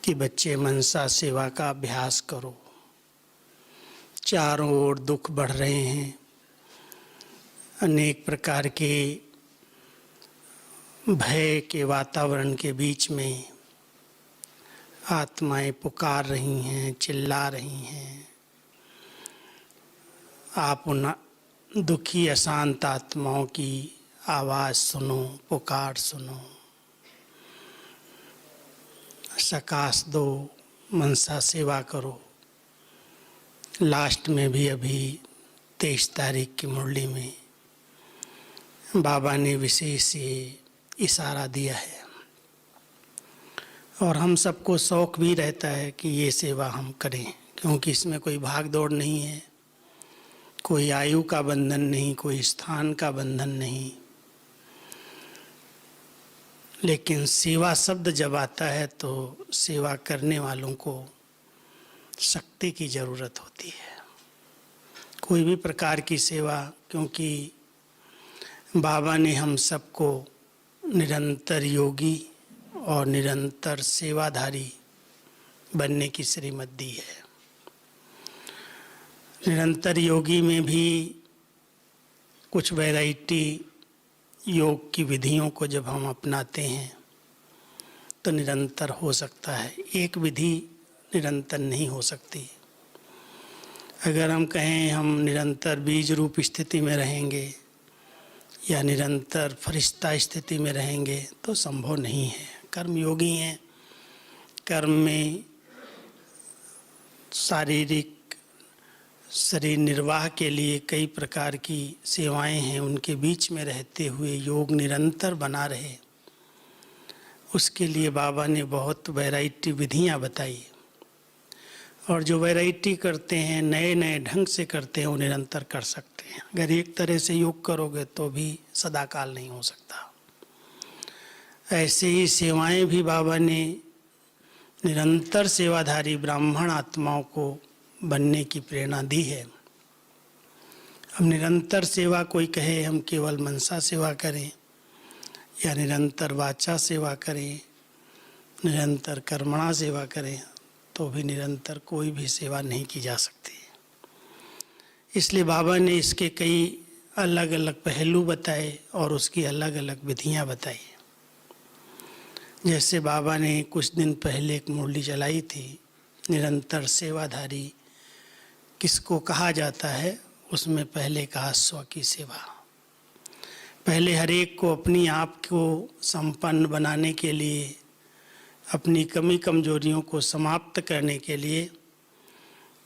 कि बच्चे मनसा सेवा का अभ्यास करो। चारों ओर दुख बढ़ रहे हैं, अनेक प्रकार के भय के वातावरण के बीच में आत्माएं पुकार रही हैं, चिल्ला रही हैं। आप उन दुखी अशांत आत्माओं की आवाज़ सुनो, पुकार सुनो, सकाश दो, मनसा सेवा करो। लास्ट में भी अभी 23 तारीख की मुरली में बाबा ने विशेष ये इशारा दिया है और हम सबको शौक़ भी रहता है कि ये सेवा हम करें, क्योंकि इसमें कोई भाग दौड़ नहीं है, कोई आयु का बंधन नहीं, कोई स्थान का बंधन नहीं। लेकिन सेवा शब्द जब आता है तो सेवा करने वालों को शक्ति की ज़रूरत होती है, कोई भी प्रकार की सेवा, क्योंकि बाबा ने हम सबको निरंतर योगी और निरंतर सेवाधारी बनने की श्रीमत दी है। निरंतर योगी में भी कुछ वैरायटी योग की विधियों को जब हम अपनाते हैं तो निरंतर हो सकता है, एक विधि निरंतर नहीं हो सकती। अगर हम कहें हम निरंतर बीज रूप स्थिति में रहेंगे या निरंतर फरिश्ता स्थिति में रहेंगे तो संभव नहीं है। कर्म योगी हैं, कर्म में शारीरिक शरीर निर्वाह के लिए कई प्रकार की सेवाएं हैं, उनके बीच में रहते हुए योग निरंतर बना रहे, उसके लिए बाबा ने बहुत वैरायटी विधियां बताई। और जो वैरायटी करते हैं, नए नए ढंग से करते हैं, वो निरंतर कर सकते हैं। अगर एक तरह से योग करोगे तो भी सदाकाल नहीं हो सकता। ऐसे ही सेवाएं भी बाबा ने निरंतर सेवाधारी ब्राह्मण आत्माओं को बनने की प्रेरणा दी है। अब निरंतर सेवा कोई कहे हम केवल मनसा सेवा करें या निरंतर वाचा सेवा करें, निरंतर कर्मणा सेवा करें, तो भी निरंतर कोई भी सेवा नहीं की जा सकती। इसलिए बाबा ने इसके कई अलग अलग पहलू बताए और उसकी अलग अलग विधियां बताई। जैसे बाबा ने कुछ दिन पहले एक मुरली चलाई थी, निरंतर सेवाधारी किसको कहा जाता है, उसमें पहले कहा स्व की सेवा। पहले हर एक को अपनी आप को संपन्न बनाने के लिए, अपनी कमी कमजोरियों को समाप्त करने के लिए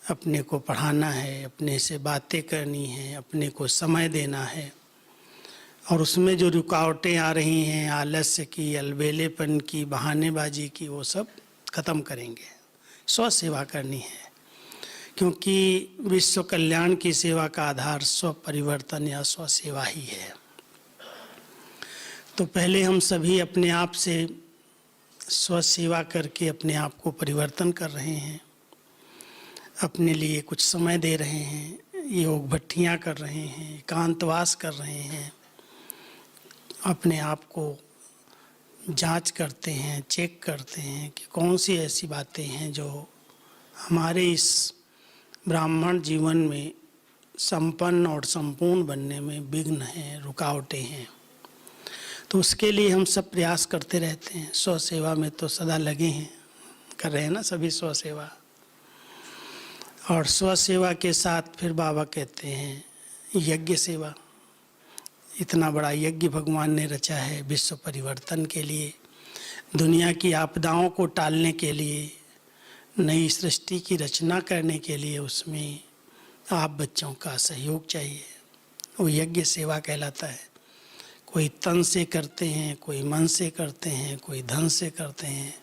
अपने को पढ़ाना है, अपने से बातें करनी है, अपने को समय देना है। और उसमें जो रुकावटें आ रही हैं, आलस्य की, अलबेलेपन की, बहानेबाजी की, वो सब खत्म करेंगे। स्व सेवा करनी है, क्योंकि विश्व कल्याण की सेवा का आधार स्व परिवर्तन या स्व सेवा ही है। तो पहले हम सभी अपने आप से स्व सेवा करके अपने आप को परिवर्तन कर रहे हैं, अपने लिए कुछ समय दे रहे हैं, योग भट्टियाँ कर रहे हैं, एकांतवास कर रहे हैं, अपने आप को जांच करते हैं, चेक करते हैं कि कौन सी ऐसी बातें हैं जो हमारे इस ब्राह्मण जीवन में संपन्न और संपूर्ण बनने में विघ्न हैं, रुकावटें हैं। तो उसके लिए हम सब प्रयास करते रहते हैं। स्व सेवा में तो सदा लगे हैं, कर रहे हैं ना सभी स्व सेवा। और स्व सेवा के साथ फिर बाबा कहते हैं यज्ञ सेवा। इतना बड़ा यज्ञ भगवान ने रचा है विश्व परिवर्तन के लिए, दुनिया की आपदाओं को टालने के लिए, नई सृष्टि की रचना करने के लिए। उसमें आप बच्चों का सहयोग चाहिए, वो यज्ञ सेवा कहलाता है। कोई तन से करते हैं, कोई मन से करते हैं, कोई धन से करते हैं,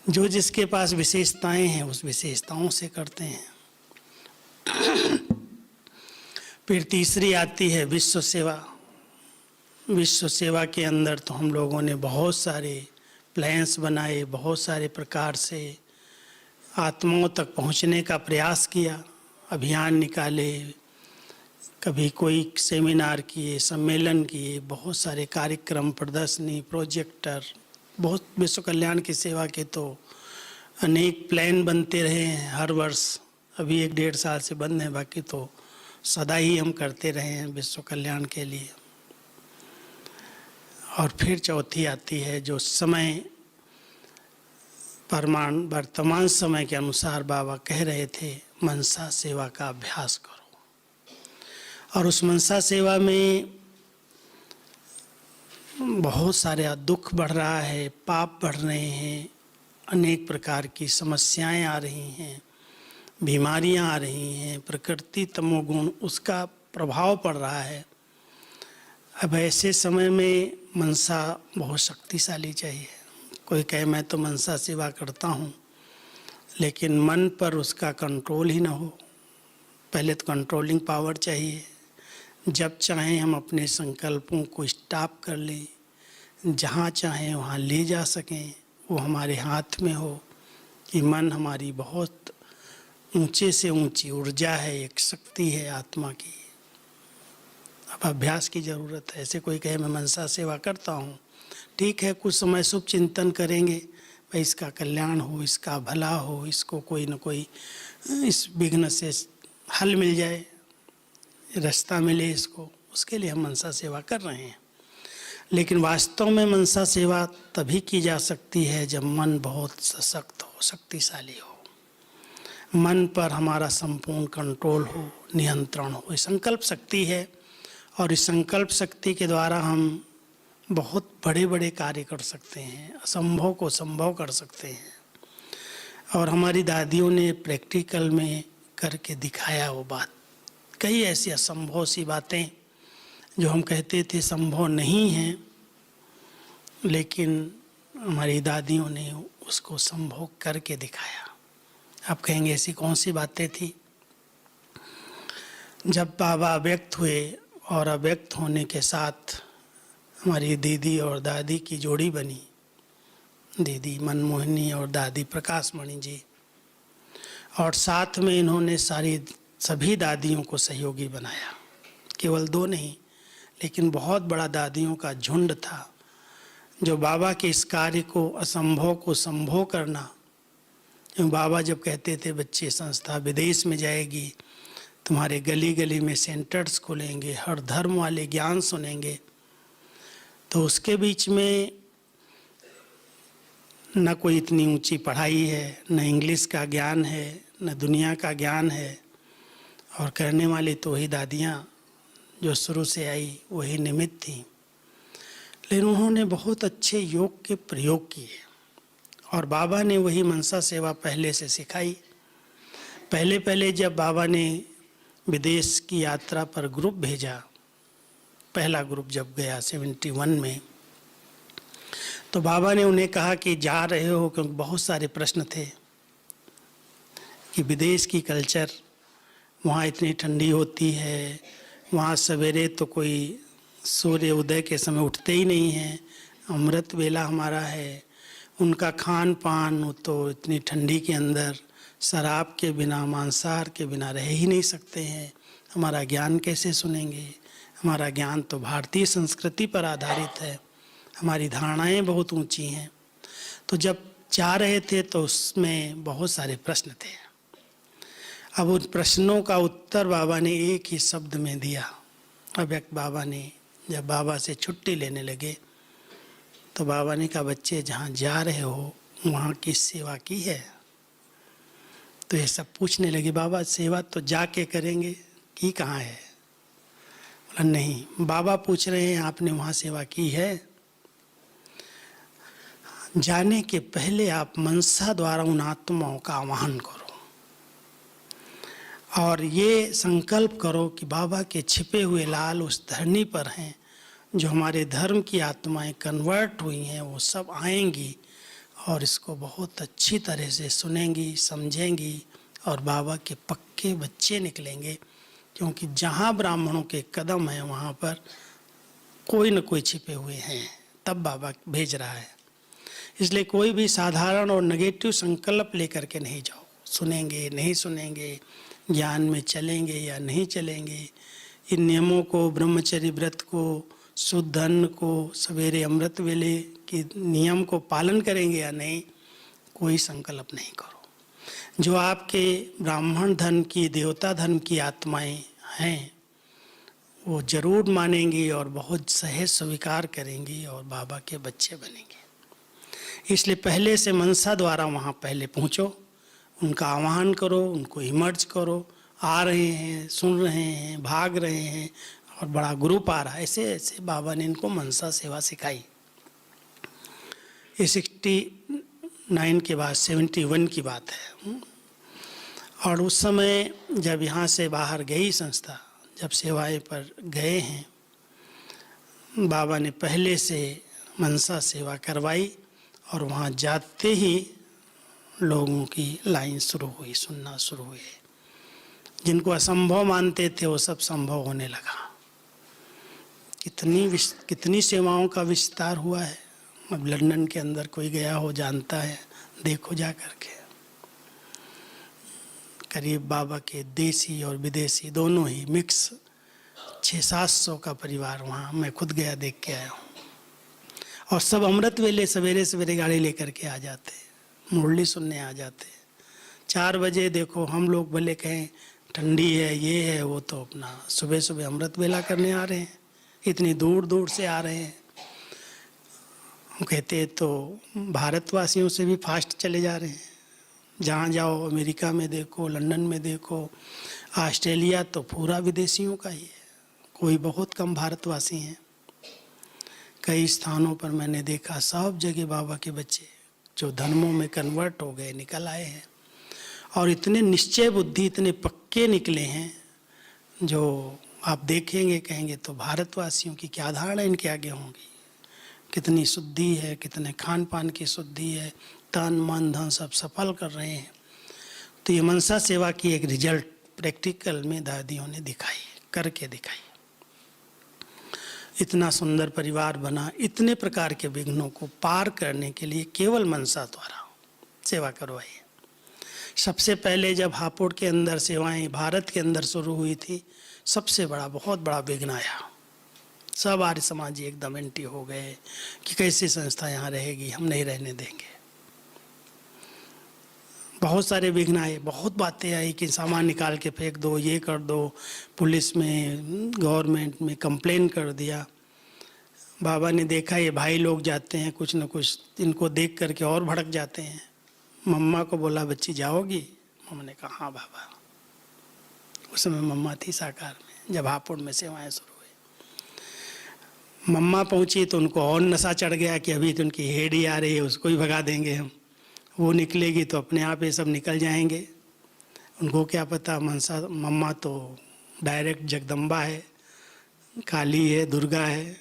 जो जिसके पास विशेषताएं हैं उस विशेषताओं से करते हैं। फिर तीसरी आती है विश्व सेवा। विश्व सेवा के अंदर तो हम लोगों ने बहुत सारे प्लान्स बनाए, बहुत सारे प्रकार से आत्माओं तक पहुंचने का प्रयास किया, अभियान निकाले, कभी कोई सेमिनार किए, सम्मेलन किए, बहुत सारे कार्यक्रम, प्रदर्शनी, प्रोजेक्टर, बहुत विश्व कल्याण की सेवा के तो अनेक प्लान बनते रहे हैं हर वर्ष। अभी 1-1.5 साल से बंद है, बाकी तो सदा ही हम करते रहे हैं विश्व कल्याण के लिए। और फिर चौथी आती है जो समय वर्तमान समय के अनुसार बाबा कह रहे थे, मनसा सेवा का अभ्यास करो। और उस मनसा सेवा में बहुत सारे दुख बढ़ रहा है, पाप बढ़ रहे हैं, अनेक प्रकार की समस्याएं आ रही हैं, बीमारियां आ रही हैं, प्रकृति तमोगुण उसका प्रभाव पड़ रहा है। अब ऐसे समय में मनसा बहुत शक्तिशाली चाहिए। कोई कहे मैं तो मनसा सेवा करता हूँ, लेकिन मन पर उसका कंट्रोल ही ना हो। पहले तो कंट्रोलिंग पावर चाहिए। जब चाहें हम अपने संकल्पों को स्टॉप कर लें, जहाँ चाहें वहाँ ले जा सकें, वो हमारे हाथ में हो कि मन हमारी बहुत ऊंचे से ऊंची ऊर्जा है, एक शक्ति है आत्मा की। अब अभ्यास की ज़रूरत है। ऐसे कोई कहे मैं मनसा सेवा करता हूँ, ठीक है, कुछ समय शुभ चिंतन करेंगे, भाई इसका कल्याण हो, इसका भला हो, इसको कोई न कोई इस विघ्न से हल मिल जाए, रास्ता मिले इसको, उसके लिए हम मनसा सेवा कर रहे हैं। लेकिन वास्तव में मनसा सेवा तभी की जा सकती है जब मन बहुत सशक्त हो, शक्तिशाली हो, मन पर हमारा संपूर्ण कंट्रोल हो, नियंत्रण हो। ये संकल्प शक्ति है और इस संकल्प शक्ति के द्वारा हम बहुत बड़े बड़े कार्य कर सकते हैं, असंभव को संभव कर सकते हैं। और हमारी दादियों ने प्रैक्टिकल में करके दिखाया वो बात। कई ऐसी असंभव सी बातें जो हम कहते थे संभव नहीं हैं, लेकिन हमारी दादियों ने उसको संभव करके दिखाया। आप कहेंगे ऐसी कौन सी बातें थी? जब बाबा व्यक्त हुए और अव्यक्त होने के साथ हमारी दीदी और दादी की जोड़ी बनी, दीदी मनमोहिनी और दादी प्रकाशमणि जी, और साथ में इन्होंने सभी दादियों को सहयोगी बनाया। केवल 2 नहीं, लेकिन बहुत बड़ा दादियों का झुंड था जो बाबा के इस कार्य को, असंभव को संभव करना। क्योंकि बाबा जब कहते थे बच्चे संस्था विदेश में जाएगी, तुम्हारे गली गली में सेंटर्स खुलेंगे, हर धर्म वाले ज्ञान सुनेंगे, तो उसके बीच में न कोई इतनी ऊंची पढ़ाई है, न इंग्लिश का ज्ञान है, न दुनिया का ज्ञान है, और करने वाली तो वही दादियाँ जो शुरू से आई, वही निमित्त थी। लेकिन उन्होंने बहुत अच्छे योग के प्रयोग किए और बाबा ने वही मनसा सेवा पहले से सिखाई। पहले जब बाबा ने विदेश की यात्रा पर ग्रुप भेजा, पहला ग्रुप जब गया 71 में, तो बाबा ने उन्हें कहा कि जा रहे हो, क्योंकि बहुत सारे प्रश्न थे कि विदेश की कल्चर, वहाँ इतनी ठंडी होती है, वहाँ सवेरे तो कोई सूर्य उदय के समय उठते ही नहीं हैं, अमृत वेला हमारा है, उनका खान पान वो तो इतनी ठंडी के अंदर शराब के बिना, मांसाहार के बिना रह ही नहीं सकते हैं, हमारा ज्ञान कैसे सुनेंगे? हमारा ज्ञान तो भारतीय संस्कृति पर आधारित है, हमारी धारणाएं बहुत ऊंची हैं। तो जब जा रहे थे तो उसमें बहुत सारे प्रश्न थे। अब उन प्रश्नों का उत्तर बाबा ने एक ही शब्द में दिया। अव्यक्त बाबा ने जब बाबा से छुट्टी लेने लगे तो बाबा ने कहा, बच्चे जहाँ जा रहे हो वहाँ की सेवा की है? तो ये सब पूछने लगे, बाबा सेवा तो जाके करेंगे, की कहाँ है? बोला नहीं, बाबा पूछ रहे हैं आपने वहाँ सेवा की है? जाने के पहले आप मनसा द्वारा उन आत्माओं का आह्वान करो और ये संकल्प करो कि बाबा के छिपे हुए लाल उस धरनी पर हैं, जो हमारे धर्म की आत्माएं कन्वर्ट हुई हैं, वो सब आएंगी और इसको बहुत अच्छी तरह से सुनेंगी, समझेंगी और बाबा के पक्के बच्चे निकलेंगे। क्योंकि जहाँ ब्राह्मणों के कदम हैं वहाँ पर कोई न कोई छिपे हुए हैं, तब बाबा भेज रहा है। इसलिए कोई भी साधारण और नेगेटिव संकल्प लेकर के नहीं जाओ, सुनेंगे नहीं सुनेंगे, ज्ञान में चलेंगे या नहीं चलेंगे, इन नियमों को, ब्रह्मचर्य व्रत को, शुद्ध अन्न को, सवेरे अमृत वेले के नियम को पालन करेंगे या नहीं, कोई संकल्प नहीं करो। जो आपके ब्राह्मण धर्म की, देवता धर्म की आत्माएं हैं, वो जरूर मानेंगी और बहुत सहज स्वीकार करेंगी और बाबा के बच्चे बनेंगे। इसलिए पहले से मनसा द्वारा वहाँ पहले पहुँचो, उनका आह्वान करो, उनको इमर्ज करो। आ रहे हैं, सुन रहे हैं, भाग रहे हैं और बड़ा ग्रुप आ रहा है, ऐसे ऐसे बाबा ने इनको मनसा सेवा सिखाई। ये 69 के बाद 71 की बात है। और उस समय जब यहाँ से बाहर गई संस्था, जब सेवाएं पर गए हैं, बाबा ने पहले से मनसा सेवा करवाई और वहाँ जाते ही लोगों की लाइन शुरू हुई, सुनना शुरू हुए। जिनको असंभव मानते थे वो सब संभव होने लगा। कितनी सेवाओं का विस्तार हुआ है। अब लंदन के अंदर कोई गया हो जानता है, देखो जा करके। करीब बाबा के देसी और विदेशी दोनों ही मिक्स 600-700 का परिवार वहाँ, मैं खुद गया देख के आया हूँ। और सब अमृत वेले सवेरे सवेरे गाड़ी लेकर के आ जाते, मुरली सुनने आ जाते। 4 बजे देखो, हम लोग भले कहें ठंडी है, ये है, वो तो अपना सुबह सुबह अमृत वेला करने आ रहे हैं, इतनी दूर दूर से आ रहे हैं। हम कहते तो भारतवासियों से भी फास्ट चले जा रहे हैं। जहाँ जाओ, अमेरिका में देखो, लंदन में देखो, ऑस्ट्रेलिया, तो पूरा विदेशियों का ही है, कोई बहुत कम भारतवासी हैं। कई स्थानों पर मैंने देखा सब जगह बाबा के बच्चे जो धर्मों में कन्वर्ट हो गए निकल आए हैं, और इतने निश्चय बुद्धि, इतने पक्के निकले हैं जो आप देखेंगे कहेंगे तो भारतवासियों की क्या धारणा इनके आगे होंगी। कितनी शुद्धि है, कितने खान पान की शुद्धि है, तन मन धन सब सफल कर रहे हैं। तो ये मनसा सेवा की एक रिजल्ट प्रैक्टिकल में दादियों ने दिखाई, करके दिखाई। इतना सुंदर परिवार बना, इतने प्रकार के विघ्नों को पार करने के लिए केवल मनसा द्वारा सेवा करवाई। सबसे पहले जब हापुड़ के अंदर सेवाएं भारत के अंदर शुरू हुई थी, सबसे बड़ा, बहुत बड़ा विघ्न आया। सब आर्य समाजी एकदम एंटी हो गए कि कैसी संस्था यहाँ रहेगी, हम नहीं रहने देंगे। बहुत सारे विघ्न आए, बहुत बातें आई कि सामान निकाल के फेंक दो, ये कर दो, पुलिस में, गवर्नमेंट में कंप्लेन कर दिया। बाबा ने देखा ये भाई लोग जाते हैं कुछ न कुछ, इनको देख करके और भड़क जाते हैं। मम्मा को बोला, बच्ची जाओगी? मम्मा ने कहा हाँ बाबा। उस समय मम्मा थी साकार में जब हापुड़ में सेवाएं शुरू हुई। मम्मा पहुंची तो उनको और नशा चढ़ गया कि अभी तो उनकी हेड ही आ रही है, उसको ही भगा देंगे हम, वो निकलेगी तो अपने आप ये सब निकल जाएंगे। उनको क्या पता, मनसा मम्मा तो डायरेक्ट जगदम्बा है, काली है, दुर्गा है,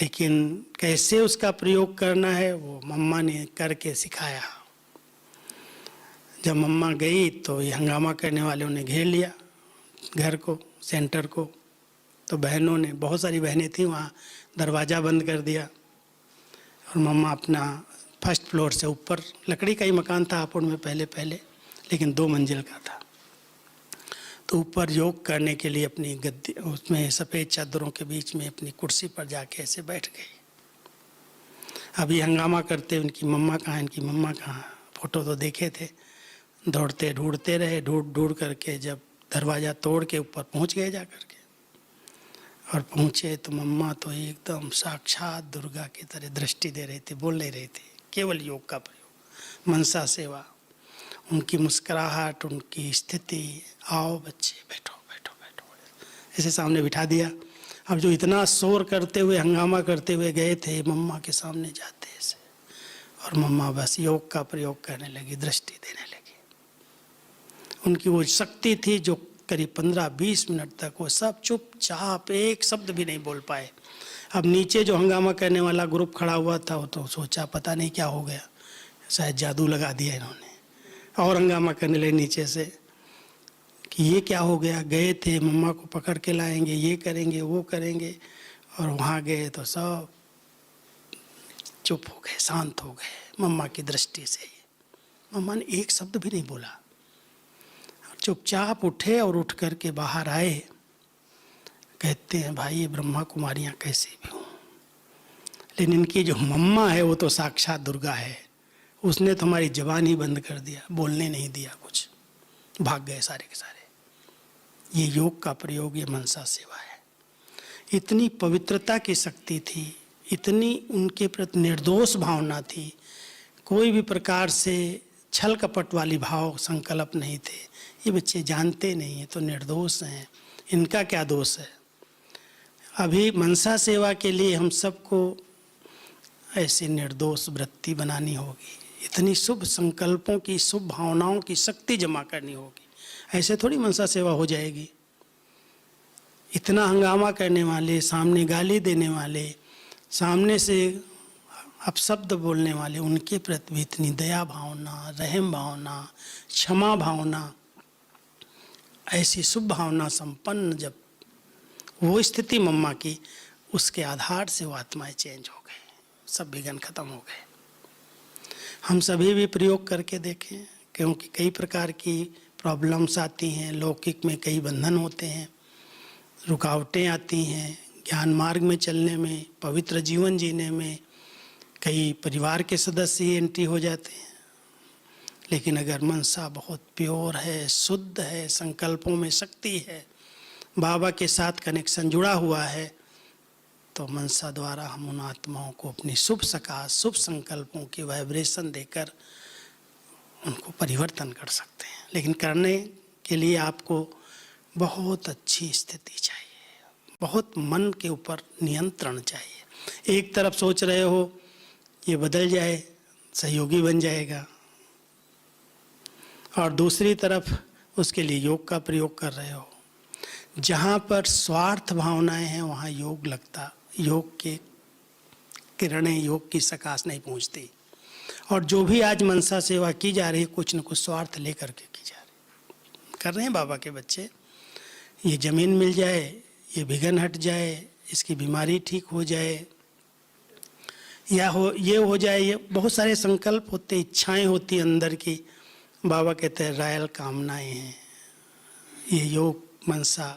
लेकिन कैसे उसका प्रयोग करना है वो मम्मा ने करके सिखाया। जब मम्मा गई तो ये हंगामा करने वालों ने घेर लिया घर को, सेंटर को। तो बहनों ने, बहुत सारी बहनें थी वहाँ, दरवाज़ा बंद कर दिया और मम्मा अपना फर्स्ट फ्लोर से ऊपर, लकड़ी का ही मकान था हापुड़ में पहले, लेकिन 2 मंजिल का था, तो ऊपर योग करने के लिए अपनी गद्दी, उसमें सफ़ेद चादरों के बीच में अपनी कुर्सी पर जाके ऐसे बैठ गई। अभी हंगामा करते, उनकी मम्मा कहाँ, इनकी मम्मा कहाँ, फ़ोटो तो देखे थे। दौड़ते ढूंढते रहे, ढूंढ करके जब दरवाज़ा तोड़ के ऊपर पहुँच गए जा करके, और पहुँचे तो मम्मा तो एकदम साक्षात दुर्गा की तरह दृष्टि दे रही थी, बोल नहीं रही थी, केवल योग का प्रयोग, मनसा सेवा, उनकी मुस्कुराहट, उनकी स्थिति, आओ बच्चे बैठो बैठो बैठो, ऐसे सामने बिठा दिया। अब जो इतना शोर करते हुए, हंगामा करते हुए गए थे, मम्मा के सामने जाते ऐसे, और मम्मा बस योग का प्रयोग करने लगी, दृष्टि देने लगी। उनकी वो शक्ति थी जो करीब 15-20 मिनट तक वो सब चुपचाप, एक शब्द भी नहीं बोल पाए। अब नीचे जो हंगामा करने वाला ग्रुप खड़ा हुआ था वो तो सोचा पता नहीं क्या हो गया, शायद जादू लगा दिया इन्होंने, और हंगामा करने लगे नीचे से कि ये क्या हो गया। गए थे मम्मा को पकड़ के लाएंगे, ये करेंगे, वो करेंगे, और वहाँ गए तो सब चुप हो गए, शांत हो गए मम्मा की दृष्टि से। मम्मा ने एक शब्द भी नहीं बोला, चुपचाप उठे और उठ कर के बाहर आए। कहते हैं भाई ये ब्रह्मा कुमारियाँ कैसे भी हों, लेकिन इनकी जो मम्मा है वो तो साक्षात दुर्गा है, उसने तो हमारी जबान ही बंद कर दिया, बोलने नहीं दिया कुछ, भाग गए सारे के सारे। ये योग का प्रयोग, ये मनसा सेवा है। इतनी पवित्रता की शक्ति थी, इतनी उनके प्रति निर्दोष भावना थी, कोई भी प्रकार से छल कपट वाली भाव संकल्प नहीं थे। ये बच्चे जानते नहीं हैं तो निर्दोष हैं, इनका क्या दोष है। अभी मनसा सेवा के लिए हम सबको ऐसी निर्दोष वृत्ति बनानी होगी, इतनी शुभ संकल्पों की, शुभ भावनाओं की शक्ति जमा करनी होगी। ऐसे थोड़ी मनसा सेवा हो जाएगी। इतना हंगामा करने वाले, सामने गाली देने वाले, सामने से अपशब्द बोलने वाले, उनके प्रति भी इतनी दया भावना, रहम भावना, क्षमा भावना, ऐसी शुभ भावना संपन्न जब वो स्थिति मम्मा की, उसके आधार से वो आत्माएं चेंज हो गए, सब विघ्न खत्म हो गए। हम सभी भी प्रयोग करके देखें, क्योंकि कई प्रकार की प्रॉब्लम्स आती हैं, लौकिक में कई बंधन होते हैं, रुकावटें आती हैं ज्ञान मार्ग में चलने में, पवित्र जीवन जीने में। कई परिवार के सदस्य ही एंट्री हो जाते हैं। लेकिन अगर मनसा बहुत प्योर है, शुद्ध है, संकल्पों में शक्ति है, बाबा के साथ कनेक्शन जुड़ा हुआ है, तो मनसा द्वारा हम उन आत्माओं को अपनी शुभ सकाश, शुभ संकल्पों की वाइब्रेशन देकर उनको परिवर्तन कर सकते हैं। लेकिन करने के लिए आपको बहुत अच्छी स्थिति चाहिए, बहुत मन के ऊपर नियंत्रण चाहिए। एक तरफ सोच रहे हो ये बदल जाए, सहयोगी बन जाएगा, और दूसरी तरफ उसके लिए योग का प्रयोग कर रहे हो। जहाँ पर स्वार्थ भावनाएं हैं वहाँ योग लगता, योग के किरणें, योग की सकाश नहीं पहुँचती। और जो भी आज मनसा सेवा की जा रही है, कुछ न कुछ स्वार्थ लेकर के की जा रही, कर रहे हैं बाबा के बच्चे। ये ज़मीन मिल जाए, ये विघ्न हट जाए, इसकी बीमारी ठीक हो जाए, या ये हो जाए, ये बहुत सारे संकल्प होते, इच्छाएं होती अंदर की। बाबा कहते हैं रायल कामनाएं हैं। ये योग मनसा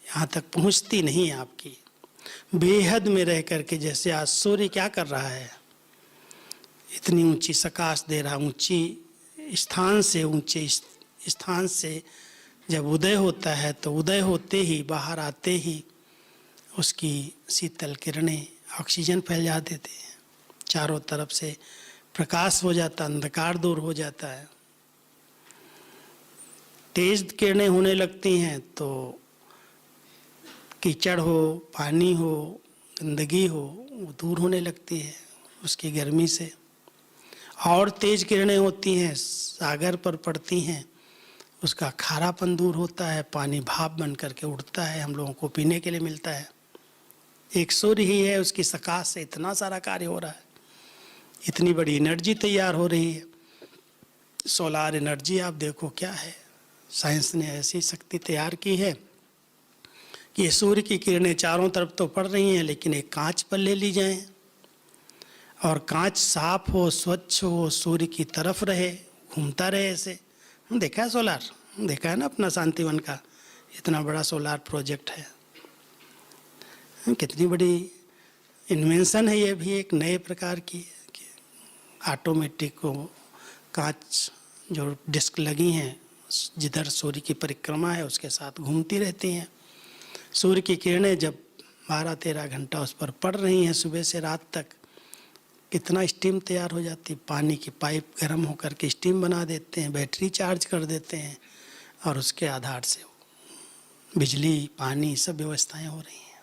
यहाँ तक पहुँचती नहीं है आपकी। बेहद में रह करके, जैसे आज सूर्य क्या कर रहा है, इतनी ऊंची सकाश दे रहा, ऊंची स्थान से, ऊंचे स्थान से जब उदय होता है, तो उदय होते ही, बाहर आते ही उसकी शीतल किरणें ऑक्सीजन फैला देते हैं, चारों तरफ से प्रकाश हो जाता, अंधकार दूर हो जाता है। तेज किरणें होने लगती हैं तो कीचड़ हो, पानी हो, गंदगी हो, वो दूर होने लगती है उसकी गर्मी से। और तेज किरणें होती हैं, सागर पर पड़ती हैं, उसका खारापन दूर होता है, पानी भाप बन करके उड़ता है, हम लोगों को पीने के लिए मिलता है। एक सूर्य ही है, उसकी सकाश से इतना सारा कार्य हो रहा है, इतनी बड़ी एनर्जी तैयार हो रही है। सोलार एनर्जी आप देखो क्या है, साइंस ने ऐसी शक्ति तैयार की है कि ये सूर्य की किरणें चारों तरफ तो पड़ रही हैं, लेकिन एक कांच पर ले ली जाएं और कांच साफ हो, स्वच्छ हो, सूर्य की तरफ रहे, घूमता रहे ऐसे। देखा है सोलार, देखा है ना अपना शांतिवन का, इतना बड़ा सोलार प्रोजेक्ट है, कितनी बड़ी इन्वेंशन है। ये भी एक नए प्रकार की ऑटोमेटिक कांच जो डिस्क लगी हैं, जिधर सूर्य की परिक्रमा है उसके साथ घूमती रहती हैं। सूर्य की किरणें जब 12-13 घंटा उस पर पड़ रही हैं, सुबह से रात तक, कितना स्टीम तैयार हो जाती है। पानी की पाइप गर्म होकर के स्टीम बना देते हैं, बैटरी चार्ज कर देते हैं, और उसके आधार से बिजली, पानी, सब व्यवस्थाएं हो रही हैं।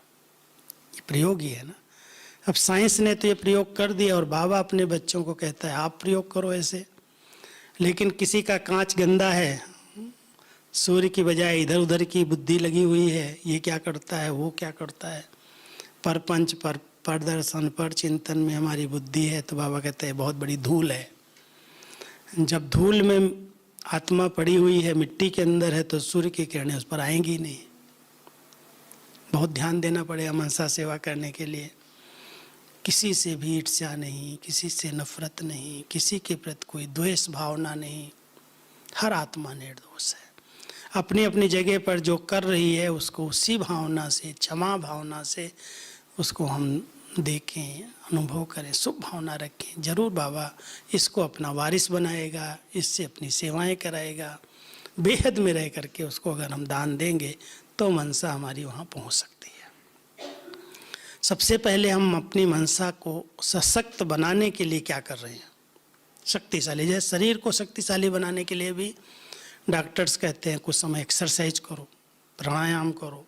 ये प्रयोग ही है ना। अब साइंस ने तो ये प्रयोग कर दिया, और बाबा अपने बच्चों को कहता है आप प्रयोग करो ऐसे। लेकिन किसी का कांच गंदा है, सूर्य की बजाय इधर उधर की बुद्धि लगी हुई है, ये क्या करता है, वो क्या करता है, परपंच पर प्रदर्शन पर चिंतन में हमारी बुद्धि है, तो बाबा कहते हैं बहुत बड़ी धूल है। जब धूल में आत्मा पड़ी हुई है, मिट्टी के अंदर है, तो सूर्य की किरणें उस पर आएंगी नहीं। बहुत ध्यान देना पड़ेगा मनसा सेवा करने के लिए। किसी से भी ईर्ष्या नहीं, किसी से नफरत नहीं, किसी के प्रति कोई द्वेष भावना नहीं। हर आत्मा निर्दोष है। अपनी अपनी जगह पर जो कर रही है उसको उसी भावना से, क्षमा भावना से उसको हम देखें, अनुभव करें, शुभ भावना रखें। जरूर बाबा इसको अपना वारिस बनाएगा, इससे अपनी सेवाएं कराएगा, बेहद में रह करके उसको अगर हम दान देंगे तो मनसा हमारी वहाँ पहुँच सकती है। सबसे पहले हम अपनी मनसा को सशक्त बनाने के लिए क्या कर रहे हैं, शक्तिशाली। जैसे शरीर को शक्तिशाली बनाने के लिए भी डॉक्टर्स कहते हैं कुछ समय एक्सरसाइज करो, प्राणायाम करो,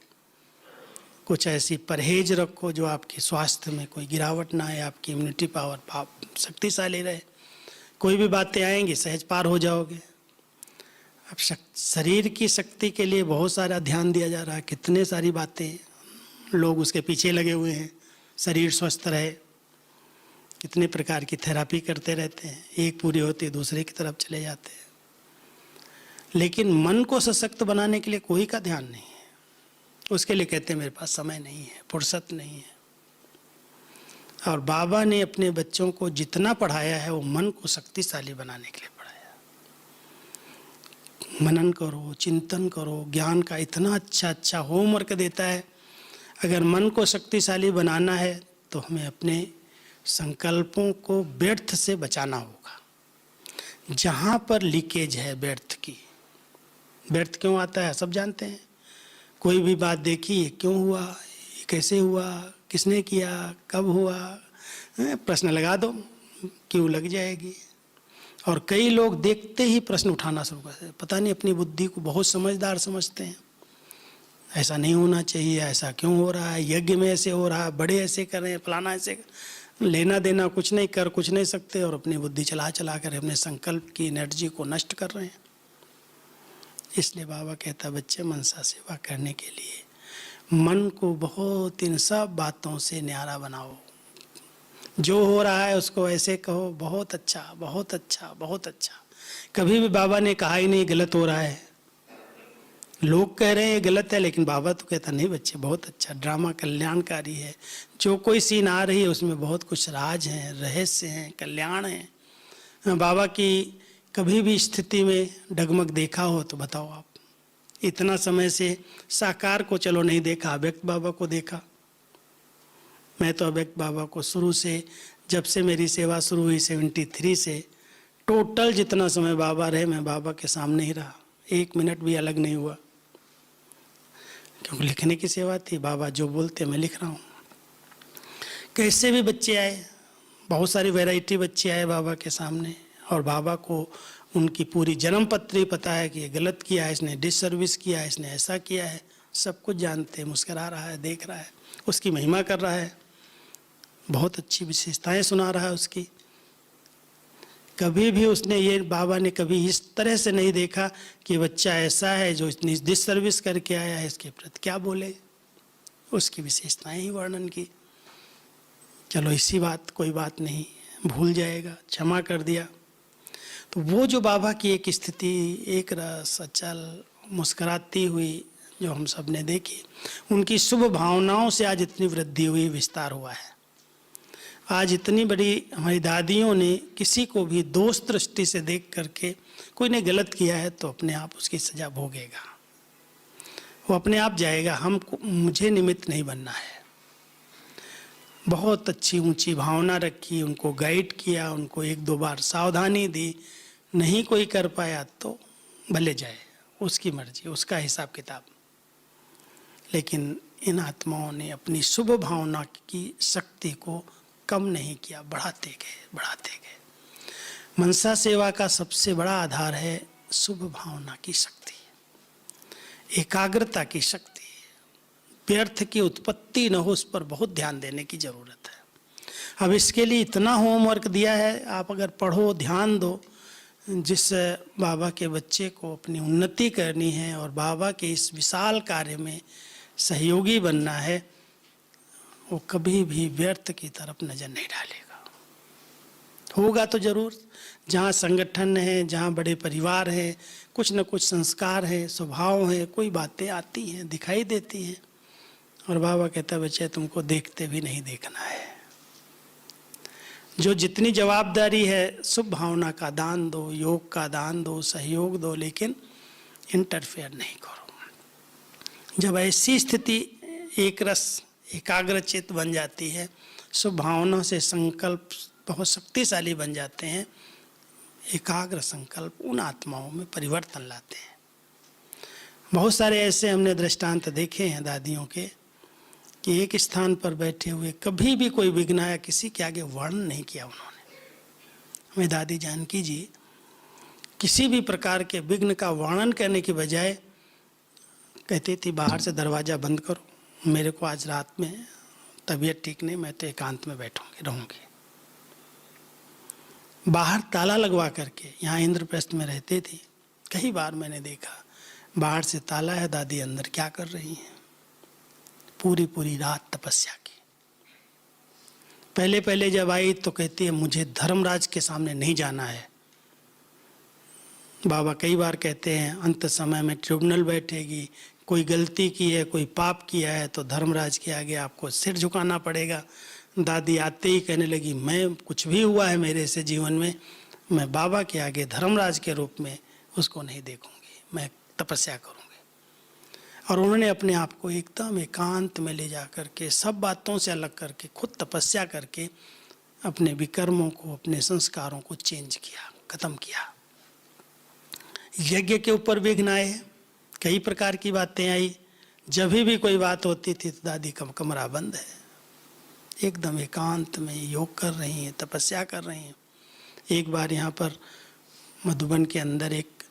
कुछ ऐसी परहेज रखो जो आपके स्वास्थ्य में कोई गिरावट ना आए, आपकी इम्यूनिटी पावर शक्तिशाली रहे। कोई भी बातें आएंगी सहज पार हो जाओगे। अब शरीर की शक्ति के लिए बहुत सारा ध्यान दिया जा रहा है, कितने सारी बातें लोग उसके पीछे लगे हुए हैं, शरीर स्वस्थ रहे। कितने प्रकार की थेरापी करते रहते हैं, एक पूरी होती है दूसरे की तरफ चले जाते हैं। लेकिन मन को सशक्त बनाने के लिए कोई का ध्यान नहीं है। उसके लिए कहते हैं मेरे पास समय नहीं है, फुर्सत नहीं है। और बाबा ने अपने बच्चों को जितना पढ़ाया है वो मन को शक्तिशाली बनाने के लिए पढ़ाया। मनन करो, चिंतन करो, ज्ञान का इतना अच्छा होमवर्क देता है। अगर मन को शक्तिशाली बनाना है तो हमें अपने संकल्पों को व्यर्थ से बचाना होगा। जहाँ पर लीकेज है व्यर्थ की, व्यर्थ क्यों आता है सब जानते हैं। कोई भी बात देखी, ये क्यों हुआ, ये कैसे हुआ, किसने किया, कब हुआ, प्रश्न लगा दो, क्यों लग जाएगी। और कई लोग देखते ही प्रश्न उठाना शुरू करते हैं। पता नहीं अपनी बुद्धि को बहुत समझदार समझते हैं, ऐसा नहीं होना चाहिए, ऐसा क्यों हो रहा है, यज्ञ में ऐसे हो रहा है, बड़े ऐसे कर रहे हैं, फलाना ऐसे, लेना देना कुछ नहीं, कर कुछ नहीं सकते, और अपनी बुद्धि चला कर अपने संकल्प की एनर्जी को नष्ट कर रहे हैं। इसलिए बाबा कहता बच्चे मनसा सेवा करने के लिए मन को बहुत इन सब बातों से न्यारा बनाओ। जो हो रहा है उसको ऐसे कहो, बहुत अच्छा, बहुत अच्छा, बहुत अच्छा। कभी भी बाबा ने कहा ही नहीं गलत हो रहा है। लोग कह रहे हैं ये गलत है, लेकिन बाबा तो कहता नहीं बच्चे बहुत अच्छा, ड्रामा कल्याणकारी है। जो कोई सीन आ रही है उसमें बहुत कुछ राज हैं, रहस्य हैं, कल्याण है। बाबा की कभी भी स्थिति में डगमग देखा हो तो बताओ आप। इतना समय से साकार को चलो नहीं देखा, अव्यक्त बाबा को देखा। मैं तो अव्यक्त बाबा को शुरू से, जब से मेरी सेवा शुरू हुई 73 से, टोटल जितना समय बाबा रहे मैं बाबा के सामने ही रहा, एक मिनट भी अलग नहीं हुआ। क्योंकि लिखने की सेवा थी, बाबा जो बोलते मैं लिख रहा हूँ। कैसे भी बच्चे आए, बहुत सारी वैरायटी बच्चे आए बाबा के सामने, और बाबा को उनकी पूरी जन्म पत्री पता है कि ये गलत किया है, इसने डिसर्विस किया है, इसने ऐसा किया है, सब कुछ जानते हैं। मुस्करा रहा है, देख रहा है, उसकी महिमा कर रहा है, बहुत अच्छी विशेषताएं सुना रहा है उसकी। कभी भी उसने ये, बाबा ने कभी इस तरह से नहीं देखा कि बच्चा ऐसा है जो इतनी डिसर्विस करके आया है, इसके प्रति क्या बोले। उसकी विशेषताएं ही वर्णन की। चलो इसी बात, कोई बात नहीं, भूल जाएगा, क्षमा कर दिया। तो वो जो बाबा की एक स्थिति, एक रस, अचल, मुस्कराती हुई जो हम सब ने देखी, उनकी शुभ भावनाओं से आज इतनी वृद्धि हुई, विस्तार हुआ है। आज इतनी बड़ी हमारी दादियों ने किसी को भी दोष दृष्टि से देख करके, कोई ने गलत किया है तो अपने आप उसकी सजा भोगेगा, वो अपने आप जाएगा, मुझे निमित्त नहीं बनना है। बहुत अच्छी ऊंची भावना रखी, उनको गाइड किया, उनको एक दो बार सावधानी दी, नहीं कोई कर पाया तो भले जाए, उसकी मर्जी, उसका हिसाब किताब। लेकिन इन आत्माओं ने अपनी शुभ भावना की शक्ति को कम नहीं किया, बढ़ाते गए, बढ़ाते गए। मनसा सेवा का सबसे बड़ा आधार है शुभ भावना की शक्ति, एकाग्रता की शक्ति। व्यर्थ की उत्पत्ति न हो, उस पर बहुत ध्यान देने की जरूरत है। अब इसके लिए इतना होमवर्क दिया है, आप अगर पढ़ो, ध्यान दो। जिस बाबा के बच्चे को अपनी उन्नति करनी है और बाबा के इस विशाल कार्य में सहयोगी बनना है, वो कभी भी व्यर्थ की तरफ नजर नहीं डालेगा। होगा तो जरूर, जहाँ संगठन है, जहाँ बड़े परिवार हैं, कुछ न कुछ संस्कार है, स्वभाव है, कोई बातें आती हैं, दिखाई देती हैं, और बाबा कहता बच्चे तुमको देखते भी नहीं देखना है। जो जितनी जवाबदारी है, शुभ भावना का दान दो, योग का दान दो, सहयोग दो, लेकिन इंटरफेयर नहीं करो। जब ऐसी स्थिति एक रस, एकाग्रचित बन जाती है, शुभ भावना से संकल्प बहुत शक्तिशाली बन जाते हैं, एकाग्र संकल्प उन आत्माओं में परिवर्तन लाते हैं। बहुत सारे ऐसे हमने दृष्टांत देखे हैं दादियों के कि एक स्थान पर बैठे हुए कभी भी कोई विघ्न आया, किसी के आगे वर्णन नहीं किया उन्होंने। हमें दादी जानकी जी किसी भी प्रकार के विघ्न का वर्णन करने की बजाय कहती थी, बाहर से दरवाज़ा बंद करो, मेरे को आज रात में तबीयत ठीक नहीं, मैं तो एकांत में बैठूंगी रहूंगी। बाहर ताला लगवा करके, यहाँ इंद्रप्रस्थ में रहते थे, कई बार मैंने देखा बाहर से ताला है, दादी अंदर क्या कर रही हैं, पूरी पूरी रात तपस्या की। पहले पहले जब आई तो कहती है मुझे धर्मराज के सामने नहीं जाना है। बाबा कई बार कहते हैं अंत समय में ट्रिब्यूनल बैठेगी, कोई गलती की है, कोई पाप किया है तो धर्मराज के आगे आपको सिर झुकाना पड़ेगा। दादी आते ही कहने लगी, मैं कुछ भी हुआ है मेरे से जीवन में, मैं बाबा के आगे धर्मराज के रूप में उसको नहीं देखूंगी, मैं तपस्या करूंगी। और उन्होंने अपने आप को एकदम एकांत में ले जा करके, सब बातों से अलग करके, खुद तपस्या करके अपने विकर्मों को, अपने संस्कारों को चेंज किया, खत्म किया। यज्ञ के ऊपर विघ्न आए, कई प्रकार की बातें आई। जब भी कोई बात होती थी तो दादी का कमरा बंद है, एकदम एकांत में योग कर रही हैं, तपस्या कर रही हैं। एक बार यहाँ पर मधुबन के अंदर एक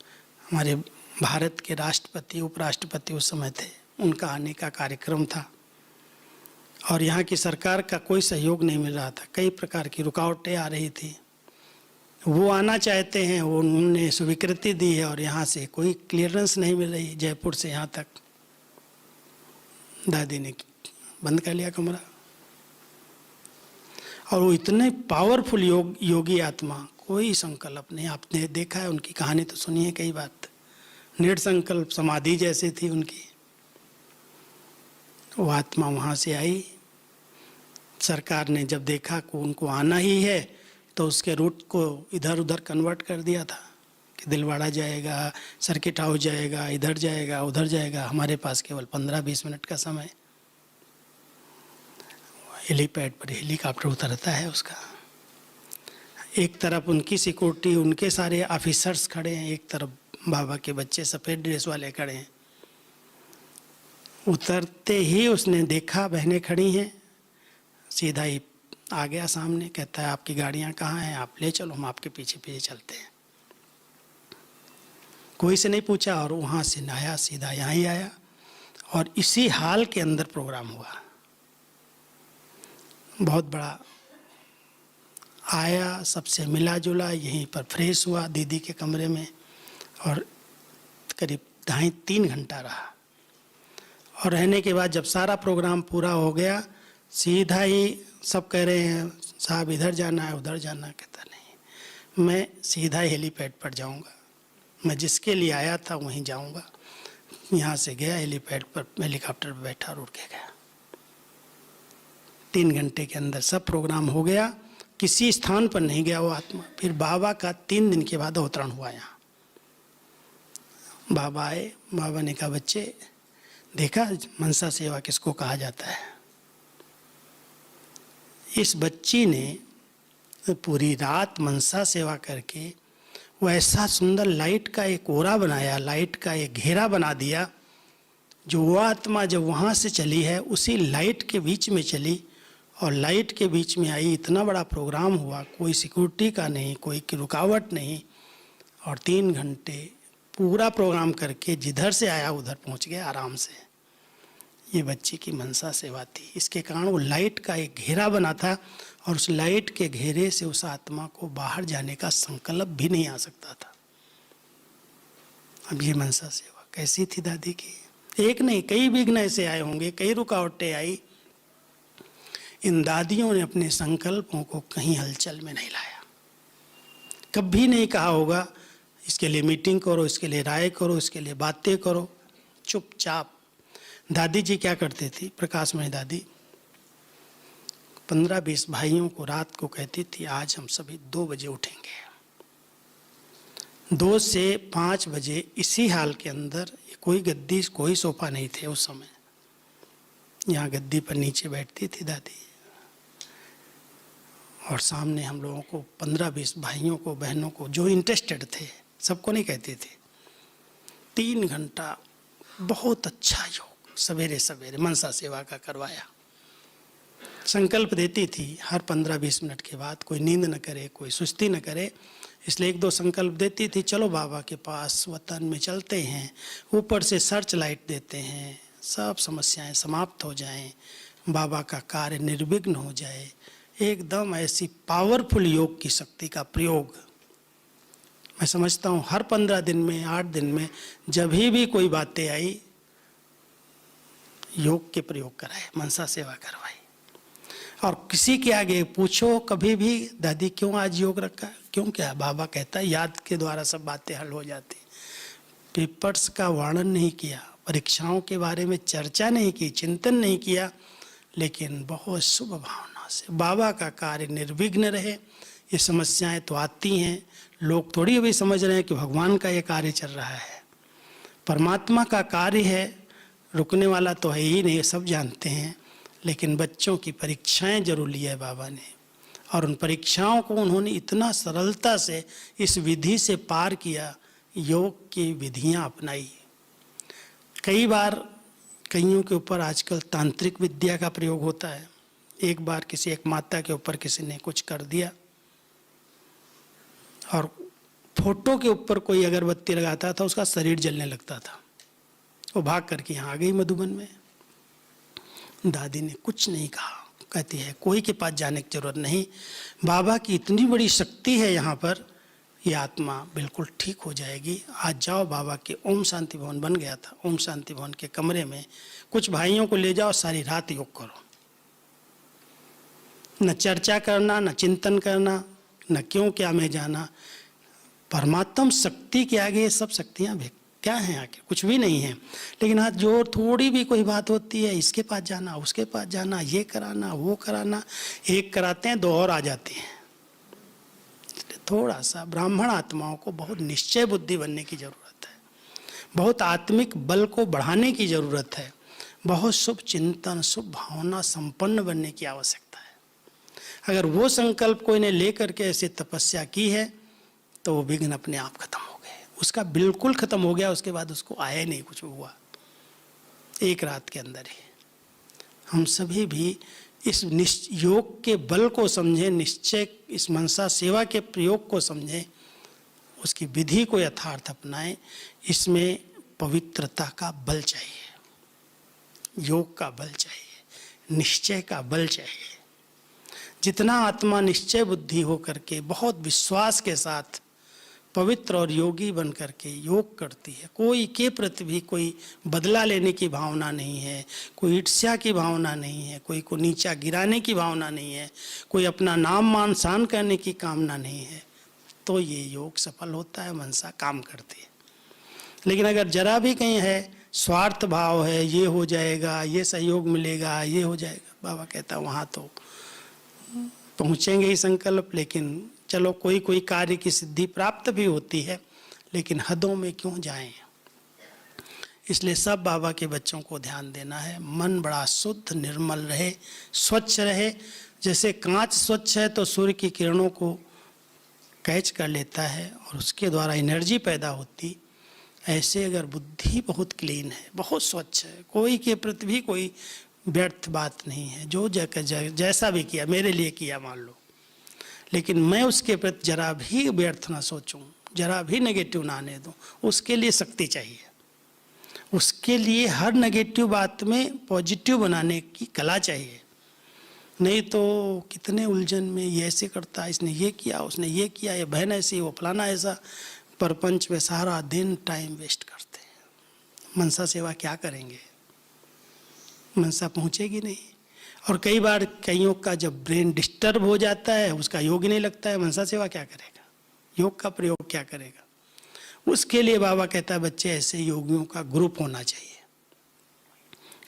हमारे भारत के राष्ट्रपति, उपराष्ट्रपति उस समय थे, उनका आने का कार्यक्रम था और यहाँ की सरकार का कोई सहयोग नहीं मिल रहा था, कई प्रकार की रुकावटें आ रही थी। वो आना चाहते हैं, वो उन्होंने स्वीकृति दी है और यहाँ से कोई क्लियरेंस नहीं मिल रही, जयपुर से यहाँ तक। दादी ने बंद कर लिया कमरा। और वो इतने पावरफुल योगी आत्मा, कोई संकल्प नहीं। आपने देखा है, उनकी कहानी तो सुनी है कई बात, निर संकल्प समाधि जैसी थी उनकी। वो आत्मा वहाँ से आई। सरकार ने जब देखा कि उनको आना ही है तो उसके रूट को इधर उधर कन्वर्ट कर दिया था कि दिलवाड़ा जाएगा, सर्किट हाउस जाएगा, इधर जाएगा, उधर जाएगा। हमारे पास केवल 15-20 मिनट का समय। हेलीपैड पर हेलीकॉप्टर उतरता है उसका, एक तरफ उनकी सिक्योरिटी, उनके सारे ऑफिसर्स खड़े हैं, एक तरफ बाबा के बच्चे सफ़ेद ड्रेस वाले खड़े हैं। उतरते ही उसने देखा बहनें खड़ी हैं, सीधा ही आ गया सामने, कहता है आपकी गाड़ियाँ कहाँ हैं, आप ले चलो, हम आपके पीछे पीछे चलते हैं। कोई से नहीं पूछा और वहाँ से आया, सीधा यहाँ ही आया और इसी हाल के अंदर प्रोग्राम हुआ। बहुत बड़ा आया, सबसे मिला जुला, यहीं पर फ्रेश हुआ दीदी के कमरे में और करीब 2.5-3 घंटा रहा। और रहने के बाद जब सारा प्रोग्राम पूरा हो गया, सीधा ही सब कह रहे हैं साहब इधर जाना है, उधर जाना है। कहता नहीं, मैं सीधा हेलीपैड पर जाऊंगा, मैं जिसके लिए आया था वहीं जाऊंगा। यहाँ से गया हेलीपैड पर, हेलीकॉप्टर पर बैठा और उड़ के गया। 3 घंटे के अंदर सब प्रोग्राम हो गया, किसी स्थान पर नहीं गया वो आत्मा। फिर बाबा का 3 दिन के बाद अवतरण हुआ यहाँ। बाबा आए, बाबा ने कहा बच्चे देखा मनसा सेवा किसको कहा जाता है। इस बच्ची ने पूरी रात मनसा सेवा करके वो ऐसा सुंदर लाइट का एक ओरा बनाया, लाइट का एक घेरा बना दिया, जो वो आत्मा जब वहाँ से चली है उसी लाइट के बीच में चली और लाइट के बीच में आई। इतना बड़ा प्रोग्राम हुआ, कोई सिक्योरिटी का नहीं, कोई रुकावट नहीं, और 3 घंटे पूरा प्रोग्राम करके जिधर से आया उधर पहुँच गया आराम से। ये बच्ची की मनसा सेवा थी। इसके कारण वो लाइट का एक घेरा बना था और उस लाइट के घेरे से उस आत्मा को बाहर जाने का संकल्प भी नहीं आ सकता था। अब ये मनसा सेवा कैसी थी दादी की। एक नहीं, कई विघ्न ऐसे आए होंगे, कई रुकावटें आई। इन दादियों ने अपने संकल्पों को कहीं हलचल में नहीं लाया। कभी नहीं कहा होगा इसके लिए मीटिंग करो, इसके लिए राय करो, इसके लिए बातें करो। चुपचाप। दादी जी क्या करती थी, प्रकाशमणि दादी 15-20 भाइयों को रात को कहती थी आज हम सभी 2 बजे उठेंगे। 2 से 5 बजे इसी हाल के अंदर, कोई गद्दी कोई सोफा नहीं थे उस समय, यहाँ गद्दी पर नीचे बैठती थी दादी और सामने हम लोगों को 15-20 भाइयों को, बहनों को जो इंटरेस्टेड थे, सबको नहीं कहते थे, 3 घंटा बहुत अच्छा योग सवेरे सवेरे मनसा सेवा का करवाया। संकल्प देती थी हर 15-20 मिनट के बाद, कोई नींद न करे, कोई सुस्ती न करे, इसलिए 1-2 संकल्प देती थी। चलो बाबा के पास वतन में चलते हैं, ऊपर से सर्च लाइट देते हैं, सब समस्याएं समाप्त हो जाएं, बाबा का कार्य निर्विघ्न हो जाए। एकदम ऐसी पावरफुल योग की शक्ति का प्रयोग मैं समझता हूँ हर 15 दिन में, 8 दिन में जब भी कोई बातें आई, योग के प्रयोग कराए, मनसा सेवा करवाई। और किसी के आगे पूछो कभी भी, दादी क्यों आज योग रखा, क्यों, क्या, बाबा कहता है याद के द्वारा सब बातें हल हो जाती। पेपर्स का वर्णन नहीं किया, परीक्षाओं के बारे में चर्चा नहीं की, चिंतन नहीं किया, लेकिन बहुत शुभ भावना से बाबा का कार्य निर्विघ्न रहे। ये समस्याएं तो आती हैं, लोग थोड़ी अभी समझ रहे हैं कि भगवान का ये कार्य चल रहा है, परमात्मा का कार्य है, रुकने वाला तो है ही नहीं, सब जानते हैं। लेकिन बच्चों की परीक्षाएं जरूर ली है बाबा ने, और उन परीक्षाओं को उन्होंने इतना सरलता से इस विधि से पार किया, योग की विधियां अपनाई। कई बार कईयों के ऊपर आजकल तांत्रिक विद्या का प्रयोग होता है। एक बार किसी एक माता के ऊपर किसी ने कुछ कर दिया, और फोटो के ऊपर कोई अगरबत्ती लगाता था, उसका शरीर जलने लगता था। वो भाग करके यहाँ आ गई मधुबन में। दादी ने कुछ नहीं कहा, कहती है कोई के पास जाने की जरूरत नहीं, बाबा की इतनी बड़ी शक्ति है यहाँ पर, ये आत्मा बिल्कुल ठीक हो जाएगी। आज जाओ बाबा के ओम शांति भवन बन गया था, ओम शांति भवन के कमरे में कुछ भाइयों को ले जाओ, सारी रात योग करो। न चर्चा करना, न चिंतन करना, न क्यों क्या में जाना। परमात्म शक्ति के आगे ये सब शक्तियाँ क्या हैं, आगे कुछ भी नहीं है। लेकिन आज जो थोड़ी भी कोई बात होती है, इसके पास जाना, उसके पास जाना, ये कराना, वो कराना, एक कराते हैं 2 और आ जाते हैं। थोड़ा सा ब्राह्मण आत्माओं को बहुत निश्चय बुद्धि बनने की जरूरत है, बहुत आत्मिक बल को बढ़ाने की जरूरत है, बहुत शुभ चिंतन, शुभ भावना संपन्न बनने की आवश्यकता है। अगर वो संकल्प कोई ने लेकर के ऐसे तपस्या की है, तो वो विघ्न अपने आप खत्म हो गए, उसका बिल्कुल खत्म हो गया। उसके बाद उसको आया नहीं, कुछ हुआ, एक रात के अंदर ही। हम सभी भी इस योग के बल को समझें, निश्चय, इस मनसा सेवा के प्रयोग को समझें, उसकी विधि को यथार्थ अपनाएं। इसमें पवित्रता का बल चाहिए, योग का बल चाहिए, निश्चय का बल चाहिए। जितना आत्मा निश्चय बुद्धि हो करके बहुत विश्वास के साथ पवित्र और योगी बन करके योग करती है, कोई के प्रति भी कोई बदला लेने की भावना नहीं है, कोई ईर्ष्या की भावना नहीं है, कोई को नीचा गिराने की भावना नहीं है, कोई अपना नाम मान शान करने की कामना नहीं है, तो ये योग सफल होता है, मनसा काम करती है। लेकिन अगर जरा भी कहीं है स्वार्थ भाव है, ये हो जाएगा, ये सहयोग मिलेगा, ये हो जाएगा, बाबा कहता वहाँ तो पहुँचेंगे ही संकल्प, लेकिन चलो कोई कोई कार्य की सिद्धि प्राप्त भी होती है, लेकिन हदों में क्यों जाएं। इसलिए सब बाबा के बच्चों को ध्यान देना है, मन बड़ा शुद्ध निर्मल रहे, स्वच्छ रहे। जैसे कांच स्वच्छ है तो सूर्य की किरणों को कैच कर लेता है और उसके द्वारा एनर्जी पैदा होती, ऐसे अगर बुद्धि बहुत क्लीन है, बहुत स्वच्छ है, कोई के प्रति भी कोई व्यर्थ बात नहीं है, जो जैसा भी किया मेरे लिए किया मान लो, लेकिन मैं उसके प्रति जरा भी व्यर्थ ना सोचूं, जरा भी नेगेटिव ना आने दूं, उसके लिए शक्ति चाहिए। उसके लिए हर नेगेटिव बात में पॉजिटिव बनाने की कला चाहिए। नहीं तो कितने उलझन में, ये ऐसे करता, इसने ये किया, उसने ये किया, ये बहन ऐसी, वो फलाना ऐसा, परपंच में सारा दिन टाइम वेस्ट करते हैं। मनसा सेवा क्या करेंगे, मनसा पहुँचेगी नहीं। और कई बार कईयों का जब ब्रेन डिस्टर्ब हो जाता है, उसका योग ही नहीं लगता है, मनसा सेवा क्या करेगा, योग का प्रयोग क्या करेगा। उसके लिए बाबा कहता है बच्चे ऐसे योगियों का ग्रुप होना चाहिए,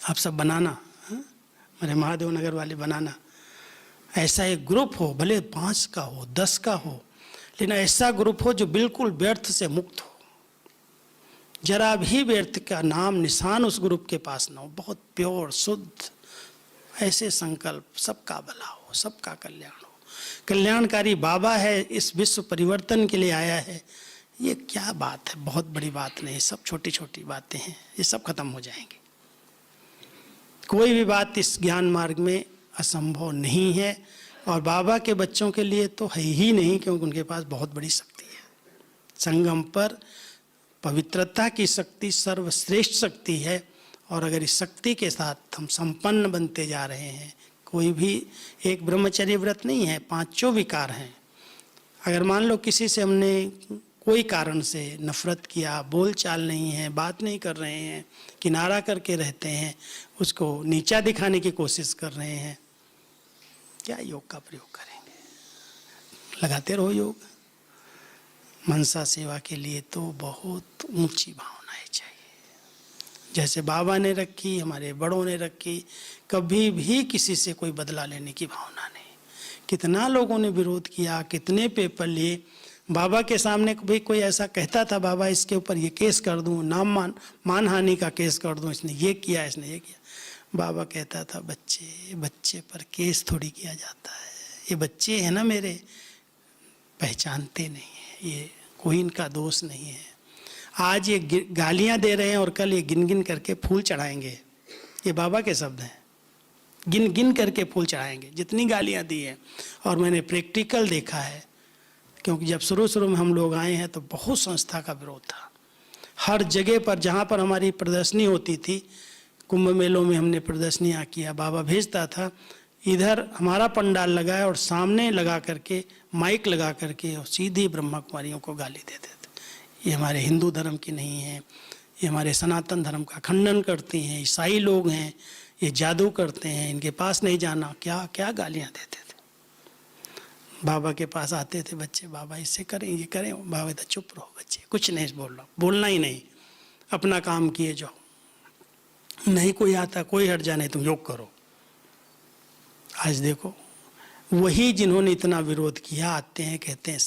आप सब बनाना, मेरे महादेव नगर वाले बनाना, ऐसा एक ग्रुप हो, भले 5 का हो, 10 का हो, लेकिन ऐसा ग्रुप हो जो बिल्कुल व्यर्थ से मुक्त हो, जरा भी व्यर्थ का नाम निशान उस ग्रुप के पास ना हो, बहुत प्योर शुद्ध। ऐसे संकल्प, सबका भला हो, सबका कल्याण हो। कल्याणकारी बाबा है, इस विश्व परिवर्तन के लिए आया है, ये क्या बात है, बहुत बड़ी बात नहीं, सब छोटी छोटी बातें हैं, ये सब खत्म हो जाएंगे। कोई भी बात इस ज्ञान मार्ग में असंभव नहीं है, और बाबा के बच्चों के लिए तो है ही नहीं, क्योंकि उनके पास बहुत बड़ी शक्ति है। संगम पर पवित्रता की शक्ति सर्वश्रेष्ठ शक्ति है, और अगर इस शक्ति के साथ हम संपन्न बनते जा रहे हैं, कोई भी एक ब्रह्मचर्य व्रत नहीं है, पांचों विकार हैं। अगर मान लो किसी से हमने कोई कारण से नफरत किया, बोल चाल नहीं है, बात नहीं कर रहे हैं, किनारा करके रहते हैं, उसको नीचा दिखाने की कोशिश कर रहे हैं, क्या योग का प्रयोग करेंगे? लगाते रहो योग। मनसा सेवा के लिए तो बहुत ऊंची भावनाएं चाहिए, जैसे बाबा ने रखी, हमारे बड़ों ने रखी। कभी भी किसी से कोई बदला लेने की भावना नहीं। कितना लोगों ने विरोध किया, कितने पेपर लिए। बाबा के सामने भी कोई ऐसा कहता था, बाबा इसके ऊपर ये केस कर दूं, मानहानि का केस कर दूं, इसने ये किया, इसने ये किया। बाबा कहता था, बच्चे पर केस थोड़ी किया जाता है, ये बच्चे हैं ना मेरे, पहचानते नहीं है, ये कोई इनका दोष नहीं है। आज ये गालियां दे रहे हैं और कल ये गिन गिन करके फूल चढ़ाएंगे। ये बाबा के शब्द हैं, गिन गिन करके फूल चढ़ाएंगे, जितनी गालियां दी हैं। और मैंने प्रैक्टिकल देखा है, क्योंकि जब शुरू में हम लोग आए हैं तो बहुत संस्था का विरोध था। हर जगह पर जहाँ पर हमारी प्रदर्शनी होती थी, कुंभ मेलों में हमने प्रदर्शनियाँ किया, बाबा भेजता था, इधर हमारा पंडाल लगाया और सामने लगा करके माइक लगा करके और सीधी ब्रह्मा कुमारियों को गाली देते थे। ये हमारे हिंदू धर्म की नहीं है, ये हमारे सनातन धर्म का खंडन करती हैं, ईसाई लोग हैं, ये जादू करते हैं, इनके पास नहीं जाना, क्या क्या गालियाँ देते थे। बाबा के पास आते थे बच्चे, बाबा इससे करें, ये करें। बाबा तो चुप रहो बच्चे, कुछ नहीं बोल रहा, बोलना ही नहीं, अपना काम किए जाओ, नहीं कोई आता, कोई हट जाने, तुम योग करो। आज देखो, वही जिन्होंने इतना विरोध किया आते हैं, कहते हैं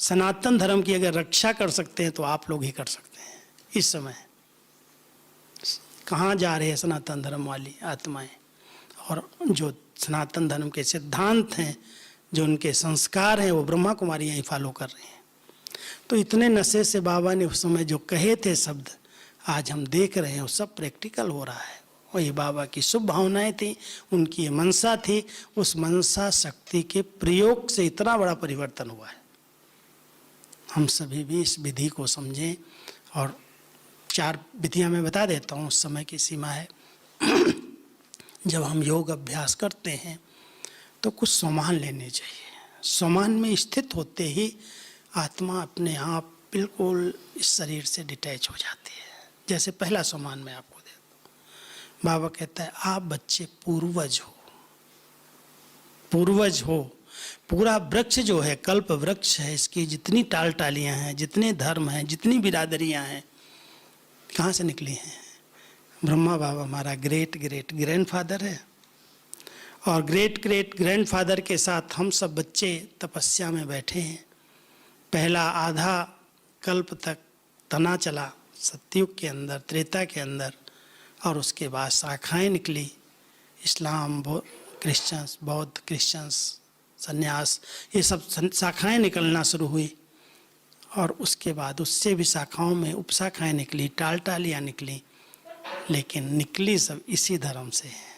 सनातन धर्म की अगर रक्षा कर सकते हैं तो आप लोग ही कर सकते हैं। इस समय कहाँ जा रहे हैं सनातन धर्म वाली आत्माएं, और जो सनातन धर्म के सिद्धांत हैं, जो उनके संस्कार हैं, वो ब्रह्मा कुमारियाँ ही फॉलो कर रहे हैं। तो इतने नशे से बाबा ने उस समय जो कहे थे शब्द, आज हम देख रहे हैं वो सब प्रैक्टिकल हो रहा है। वही बाबा की शुभ भावनाएं थी, उनकी मनसा थी, उस मनसा शक्ति के प्रयोग से इतना बड़ा परिवर्तन हुआ है। हम सभी भी इस विधि को समझें, और 4 विधियां मैं बता देता हूँ, उस समय की सीमा है। जब हम योग अभ्यास करते हैं तो कुछ सोमान लेने चाहिए। सोमान में स्थित होते ही आत्मा अपने आप बिल्कुल इस शरीर से डिटैच हो जाती है। जैसे पहला सोमान मैं आपको देता हूँ। बाबा कहता है, आप बच्चे पूर्वज हो, पूर्वज हो। पूरा वृक्ष जो है, कल्प वृक्ष है, इसकी जितनी टाल टालियाँ हैं, जितने धर्म हैं, जितनी बिरादरियाँ हैं, कहाँ से निकली हैं? ब्रह्मा बाबा हमारा ग्रेट ग्रेट ग्रैंडफादर है, और ग्रेट ग्रेट ग्रैंडफादर के साथ हम सब बच्चे तपस्या में बैठे हैं। पहला आधा कल्प तक तना चला, सतयुग के अंदर, त्रेता के अंदर, और उसके बाद शाखाएं निकली, इस्लाम, क्रिश्चियंस, बौद्ध, क्रिश्चियंस, सन्यास, ये सब शाखाएं निकलना शुरू हुई। और उसके बाद उससे भी शाखाओं में उपशाखाएं निकली, टाल टालियाँ निकली, लेकिन निकली सब इसी धर्म से है।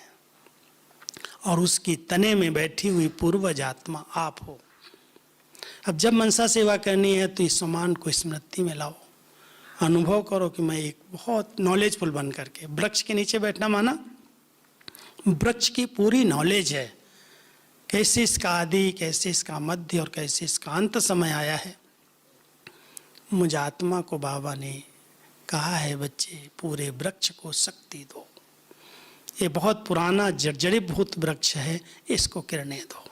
और उसकी तने में बैठी हुई पूर्वज आत्मा आप हो। अब जब मनसा सेवा करनी है तो इस सम्मान को स्मृति में लाओ, अनुभव करो कि मैं एक बहुत नॉलेजफुल बन करके, वृक्ष के नीचे बैठना माना वृक्ष की पूरी नॉलेज है, कैसे इसका आदि, कैसे इसका मध्य और कैसे इसका अंत समय आया है। मुझ आत्मा को बाबा ने कहा है, बच्चे पूरे वृक्ष को शक्ति दो, ये बहुत पुराना जर्जरीभूत वृक्ष है, इसको किरणें दो।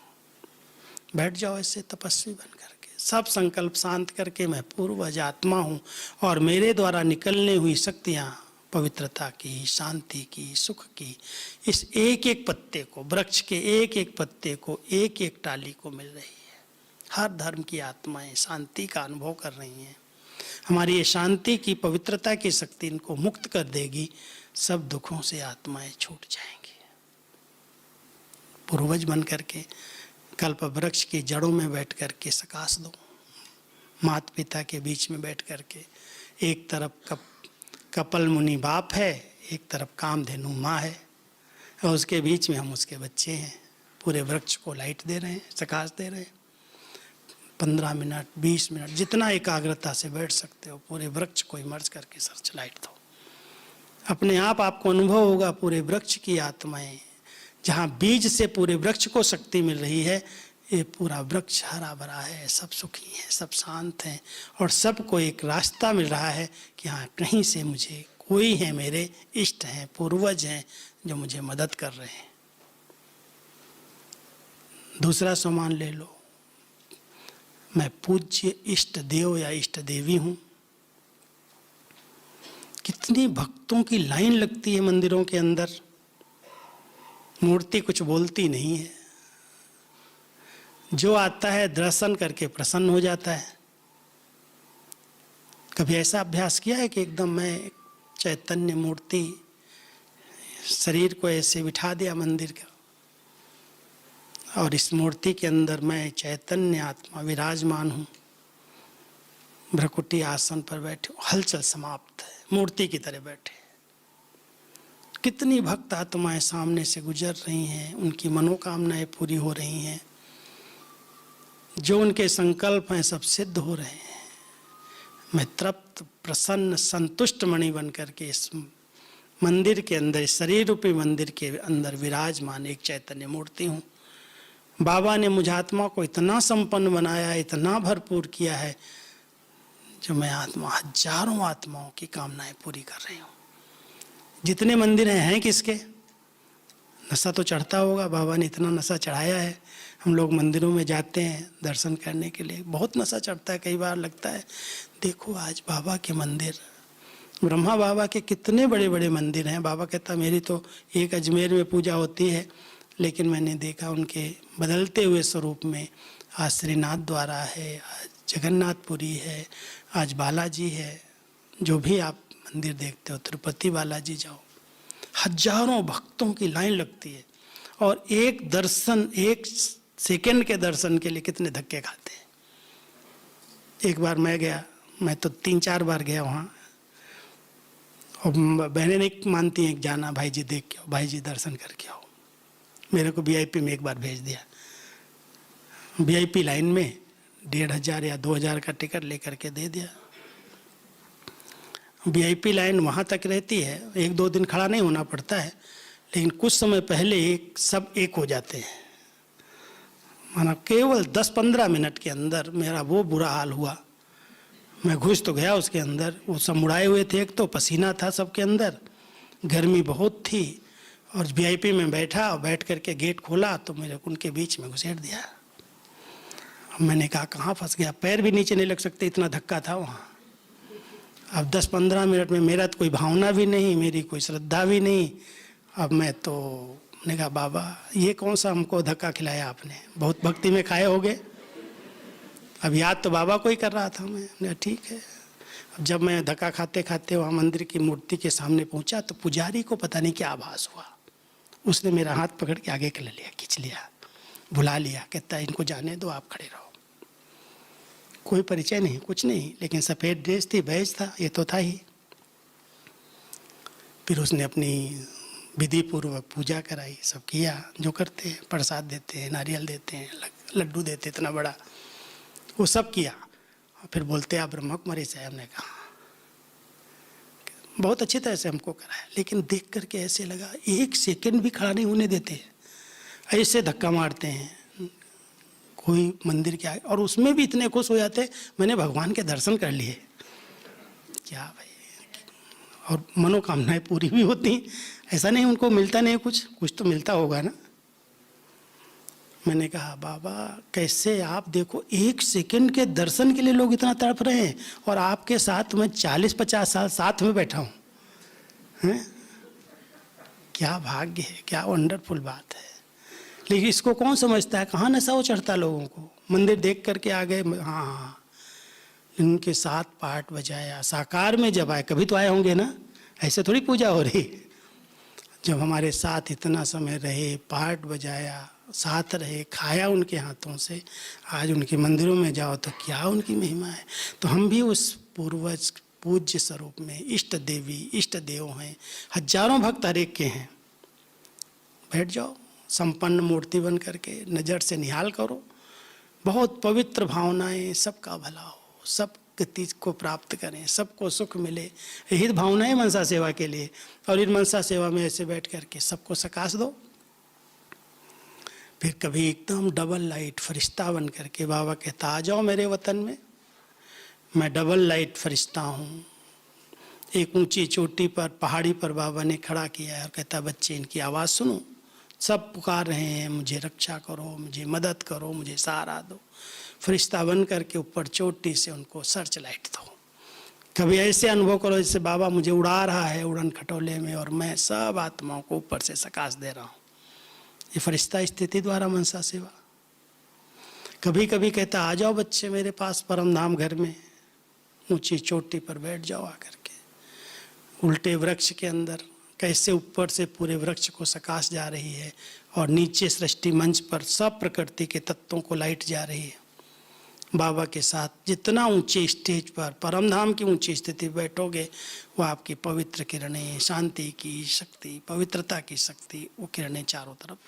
बैठ जाओ ऐसे तपस्वी बन करके, सब संकल्प शांत करके, मैं पूर्वज आत्मा हूँ और मेरे द्वारा निकलने हुई शक्तियाँ पवित्रता की, शांति की, सुख की, इस एक एक पत्ते को, वृक्ष के एक एक पत्ते को, एक एक टाली को मिल रही है। हर धर्म की आत्माएं शांति का अनुभव कर रही हैं। हमारी ये शांति की, पवित्रता की शक्ति इनको मुक्त कर देगी, सब दुखों से आत्माएं छूट जाएंगी। पूर्वज बन करके कल्प वृक्ष की जड़ों में बैठ करके सकाश दो, माता पिता के बीच में बैठ करके, एक तरफ कपल मुनि बाप है, एक तरफ कामधेनु माँ है, और उसके बीच में हम उसके बच्चे हैं। पूरे वृक्ष को लाइट दे रहे हैं, प्रकाश दे रहे हैं। 15 मिनट 20 मिनट जितना एकाग्रता से बैठ सकते हो, पूरे वृक्ष को इमर्ज करके सर्च लाइट दो। अपने आप आपको अनुभव होगा पूरे वृक्ष की आत्माएं, जहाँ बीज से पूरे वृक्ष को शक्ति मिल रही है, ये पूरा वृक्ष हरा भरा है, सब सुखी हैं, सब शांत हैं, और सबको एक रास्ता मिल रहा है कि हाँ कहीं से मुझे कोई है, मेरे इष्ट हैं, पूर्वज हैं जो मुझे मदद कर रहे हैं। दूसरा सम्मान ले लो, मैं पूज्य इष्ट देव या इष्ट देवी हूँ। कितनी भक्तों की लाइन लगती है मंदिरों के अंदर, मूर्ति कुछ बोलती नहीं है, जो आता है दर्शन करके प्रसन्न हो जाता है। कभी ऐसा अभ्यास किया है कि एकदम मैं चैतन्य मूर्ति, शरीर को ऐसे बिठा दिया मंदिर का, और इस मूर्ति के अंदर मैं चैतन्य आत्मा विराजमान हूँ, भ्रकुटी आसन पर बैठे, हलचल समाप्त है, मूर्ति की तरह बैठे। कितनी भक्त आत्माएं सामने से गुजर रही हैं, उनकी मनोकामनाएं पूरी हो रही हैं, जो उनके संकल्प हैं सब सिद्ध हो रहे हैं। मैं तृप्त प्रसन्न संतुष्ट मणि बन करके इस मंदिर के अंदर, इस शरीर रूपी मंदिर के अंदर विराजमान एक चैतन्य मूर्ति हूँ। बाबा ने मुझ आत्मा को इतना संपन्न बनाया, इतना भरपूर किया है, जो मैं आत्मा हजारों आत्माओं की कामनाएं पूरी कर रही हूँ। जितने मंदिर हैं किसके? नशा तो चढ़ता होगा, बाबा ने इतना नशा चढ़ाया है। हम लोग मंदिरों में जाते हैं दर्शन करने के लिए, बहुत नशा चढ़ता है। कई बार लगता है देखो आज बाबा के मंदिर, ब्रह्मा बाबा के कितने बड़े बड़े मंदिर हैं। बाबा कहता मेरी तो एक अजमेर में पूजा होती है, लेकिन मैंने देखा उनके बदलते हुए स्वरूप में, आज श्रीनाथ द्वारा है, आज जगन्नाथपुरी है, आज बालाजी है। जो भी आप मंदिर देखते हो, तिरुपति बालाजी जाओ, हजारों भक्तों की लाइन लगती है, और एक दर्शन, एक सेकंड के दर्शन के लिए कितने धक्के खाते हैं। एक बार मैं गया, मैं तो 3-4 बार गया वहाँ, और बहनें नहीं मानती हैं जाना, भाई जी देख के आओ, भाई जी दर्शन करके आओ। मेरे को वीआईपी में एक बार भेज दिया, वीआईपी लाइन में 1500 या 2000 का टिकट लेकर के दे दिया। वीआईपी लाइन वहाँ तक रहती है, 1-2 दिन खड़ा नहीं होना पड़ता है, लेकिन कुछ समय पहले सब एक हो जाते हैं। माना केवल 10-15 मिनट के अंदर मेरा वो बुरा हाल हुआ। मैं घुस तो गया उसके अंदर, वो सब मुड़ाए हुए थे, एक तो पसीना था सबके अंदर, गर्मी बहुत थी, और वीआईपी में बैठा, और बैठ करके गेट खोला तो मेरे उनके बीच में घुसेड़ दिया। मैंने कहा कहाँ फंस गया, पैर भी नीचे नहीं लग सकते, इतना धक्का था वहाँ। अब 10-15 मिनट में मेरा तो कोई भावना भी नहीं, मेरी कोई श्रद्धा भी नहीं। अब मैं तो ने कहा बाबा ये कौन सा हमको धक्का खिलाया आपने, बहुत भक्ति में खाए होगे। अब याद तो बाबा को ही कर रहा था मैं, ठीक है। अब जब मैं धक्का खाते खाते वहाँ मंदिर की मूर्ति के सामने पहुँचा, तो पुजारी को पता नहीं क्या आभास हुआ, उसने मेरा हाथ पकड़ के आगे कर लिया, खींच लिया, बुला लिया, कहता है इनको जाने दो, आप खड़े रहो। कोई परिचय नहीं, कुछ नहीं, लेकिन सफ़ेद ड्रेस थी, बैज था, ये तो था ही। फिर उसने अपनी विधि पूर्वक पूजा कराई, सब किया जो करते हैं, प्रसाद देते हैं, नारियल देते हैं, लड्डू देते इतना बड़ा, वो सब किया। और फिर बोलते आप ब्रह्मा कुमारी से, हमने कहा बहुत अच्छी तरह से हमको कराया, लेकिन देख करके ऐसे लगा 1 सेकंड भी खड़ा नहीं होने देते, ऐसे धक्का मारते हैं कोई मंदिर के आगे, और उसमें भी इतने खुश हो जाते मैंने भगवान के दर्शन कर लिए। क्या भाई, और मनोकामनाएं पूरी भी होती, ऐसा नहीं उनको मिलता नहीं, कुछ तो मिलता होगा ना। मैंने कहा बाबा कैसे आप देखो 1 सेकंड के दर्शन के लिए लोग इतना तड़प रहे हैं, और आपके साथ मैं 40-50 साल साथ में बैठा हूँ, हैं? क्या भाग्य है, क्या वंडरफुल बात है। लेकिन इसको कौन समझता है, कहाँ नशा हो चढ़ता लोगों को। मंदिर देख करके आ गए, हाँ इनके साथ पाठ बजाया, साकार में जब आए, कभी तो आए होंगे ना, ऐसे थोड़ी पूजा हो रही। जब हमारे साथ इतना समय रहे, पाठ बजाया, साथ रहे, खाया उनके हाथों से, आज उनके मंदिरों में जाओ तो क्या उनकी महिमा है। तो हम भी उस पूर्वज पूज्य स्वरूप में इष्ट देवी इष्ट देव हैं, हजारों भक्त हर एक के हैं। बैठ जाओ संपन्न मूर्ति बन करके, नज़र से निहाल करो, बहुत पवित्र भावनाएं, सबका भला हो, सब गति को प्राप्त करें, सबको सुख मिले, यही भावनाएं मनसा सेवा के लिए। और इन मनसा सेवा में ऐसे बैठ करके सबको सकाश दो। फिर कभी एकदम डबल लाइट फरिश्ता बन करके बाबा कहता आ जाओ मेरे वतन में, मैं डबल लाइट फरिश्ता हूँ। एक ऊंची चोटी पर पहाड़ी पर बाबा ने खड़ा किया है और कहता बच्चे इनकी आवाज़ सुनो, सब पुकार रहे हैं मुझे रक्षा करो, मुझे मदद करो, मुझे सहारा दो। फरिश्ता बन करके ऊपर चोटी से उनको सर्च लाइट दो। कभी ऐसे अनुभव करो जैसे बाबा मुझे उड़ा रहा है उड़न खटोले में और मैं सब आत्माओं को ऊपर से सकाश दे रहा हूँ। ये फरिश्ता स्थिति द्वारा मनसा सेवा। कभी कभी कहता आ जाओ बच्चे मेरे पास परम धाम घर में, ऊंची चोटी पर बैठ जाओ आकर के। उल्टे वृक्ष के अंदर कैसे ऊपर से पूरे वृक्ष को सकाश जा रही है और नीचे सृष्टि मंच पर सब प्रकृति के तत्वों को लाइट जा रही है। बाबा के साथ जितना ऊंचे स्टेज पर परम धाम की ऊंची स्थिति बैठोगे, वो आपकी पवित्र किरणें, शांति की शक्ति, पवित्रता की शक्ति, वो किरणें चारों तरफ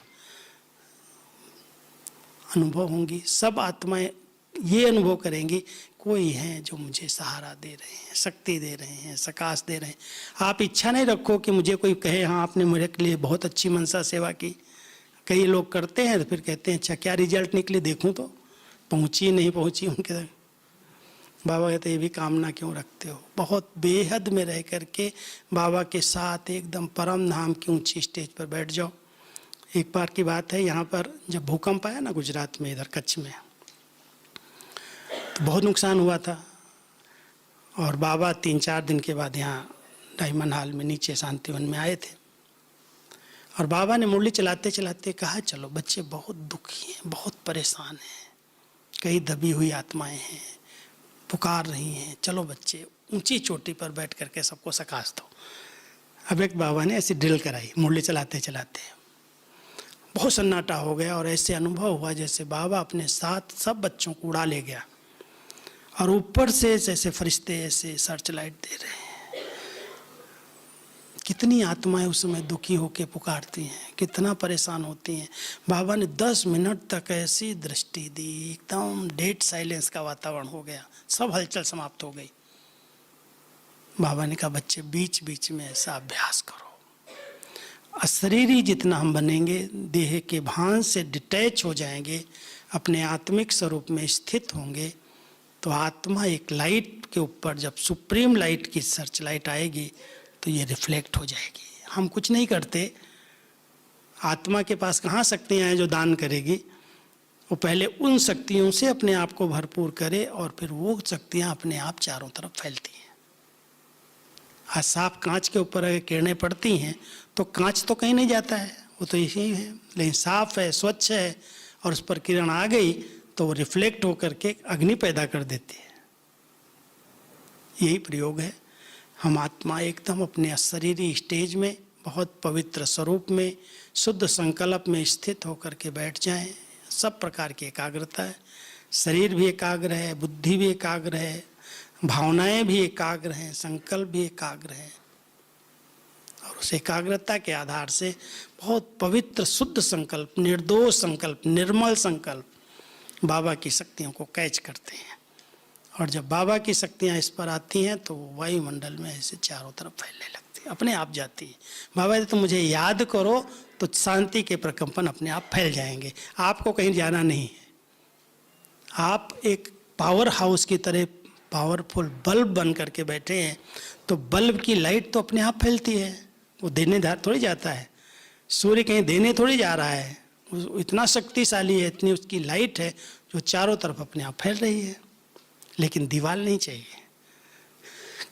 अनुभव होंगी। सब आत्माएं ये अनुभव करेंगी कोई है जो मुझे सहारा दे रहे हैं, शक्ति दे रहे हैं, सकाश दे रहे हैं। आप इच्छा नहीं रखो कि मुझे कोई कहे हाँ आपने मेरे लिए बहुत अच्छी मनसा सेवा की। कई लोग करते हैं फिर कहते हैं अच्छा क्या रिजल्ट निकले देखूं तो, पहुंची नहीं पहुंची उनके तक। बाबा कहते ये भी कामना क्यों रखते हो। बहुत बेहद में रह करके बाबा के साथ एकदम परम धाम की ऊंची स्टेज पर बैठ जाओ। एक बार की बात है, यहाँ पर जब भूकंप आया ना गुजरात में, इधर कच्छ में, तो बहुत नुकसान हुआ था। और बाबा 3-4 दिन के बाद यहाँ डायमंड हॉल में नीचे शांतिवन में आए थे और बाबा ने मुरली चलाते चलाते कहा चलो बच्चे बहुत दुखी हैं, बहुत परेशान हैं, कई दबी हुई आत्माएं हैं, पुकार रही हैं, चलो बच्चे ऊंची चोटी पर बैठ करके सबको सकाश दो। अब एक बाबा ने ऐसी ड्रिल कराई मुरली चलाते चलाते, बहुत सन्नाटा हो गया और ऐसे अनुभव हुआ जैसे बाबा अपने साथ सब बच्चों को उड़ा ले गया और ऊपर से जैसे फरिश्ते ऐसे सर्च लाइट दे रहे हैं। कितनी आत्माएं उस समय दुखी होकर पुकारती हैं, कितना परेशान होती हैं। बाबा ने 10 मिनट तक ऐसी दृष्टि दी, एकदम डेड साइलेंस का वातावरण हो गया, सब हलचल समाप्त हो गई। बाबा ने कहा बच्चे बीच बीच में ऐसा अभ्यास करो। अशरीरी जितना हम बनेंगे, देह के भान से डिटैच हो जाएंगे, अपने आत्मिक स्वरूप में स्थित होंगे, तो आत्मा एक लाइट के ऊपर जब सुप्रीम लाइट की सर्च लाइट आएगी तो ये रिफ्लेक्ट हो जाएगी। हम कुछ नहीं करते, आत्मा के पास कहाँ शक्तियाँ हैं जो दान करेगी। वो पहले उन शक्तियों से अपने आप को भरपूर करे और फिर वो शक्तियाँ अपने आप चारों तरफ फैलती हैं। आज साफ कांच के ऊपर अगर किरणें पड़ती हैं तो कांच तो कहीं नहीं जाता है, वो तो यही है, लेकिन साफ है, स्वच्छ है और उस पर किरण आ गई तो वो रिफ्लेक्ट होकर के अग्नि पैदा कर देती है। यही प्रयोग है। हम आत्मा एकदम अपने अशरीरी स्टेज में बहुत पवित्र स्वरूप में शुद्ध संकल्प में स्थित होकर के बैठ जाएं। सब प्रकार की एकाग्रता है, शरीर भी एकाग्र है, बुद्धि भी एकाग्र है, भावनाएं भी एकाग्र हैं, संकल्प भी एकाग्र है। और उस एकाग्रता के आधार से बहुत पवित्र शुद्ध संकल्प, निर्दोष संकल्प, निर्मल संकल्प बाबा की शक्तियों को कैच करते हैं। और जब बाबा की शक्तियाँ इस पर आती हैं तो वायुमंडल में ऐसे चारों तरफ फैलने लगती है, अपने आप जाती है। बाबा तो मुझे याद करो तो शांति के प्रकंपन अपने आप फैल जाएंगे, आपको कहीं जाना नहीं है। आप एक पावर हाउस की तरह पावरफुल बल्ब बन करके बैठे हैं तो बल्ब की लाइट तो अपने आप फैलती है, वो देने थोड़ी जाता है। सूर्य कहीं देने थोड़ी जा रहा है, इतना शक्तिशाली है, इतनी उसकी लाइट है जो चारों तरफ अपने आप फैल रही है। लेकिन दीवार नहीं चाहिए।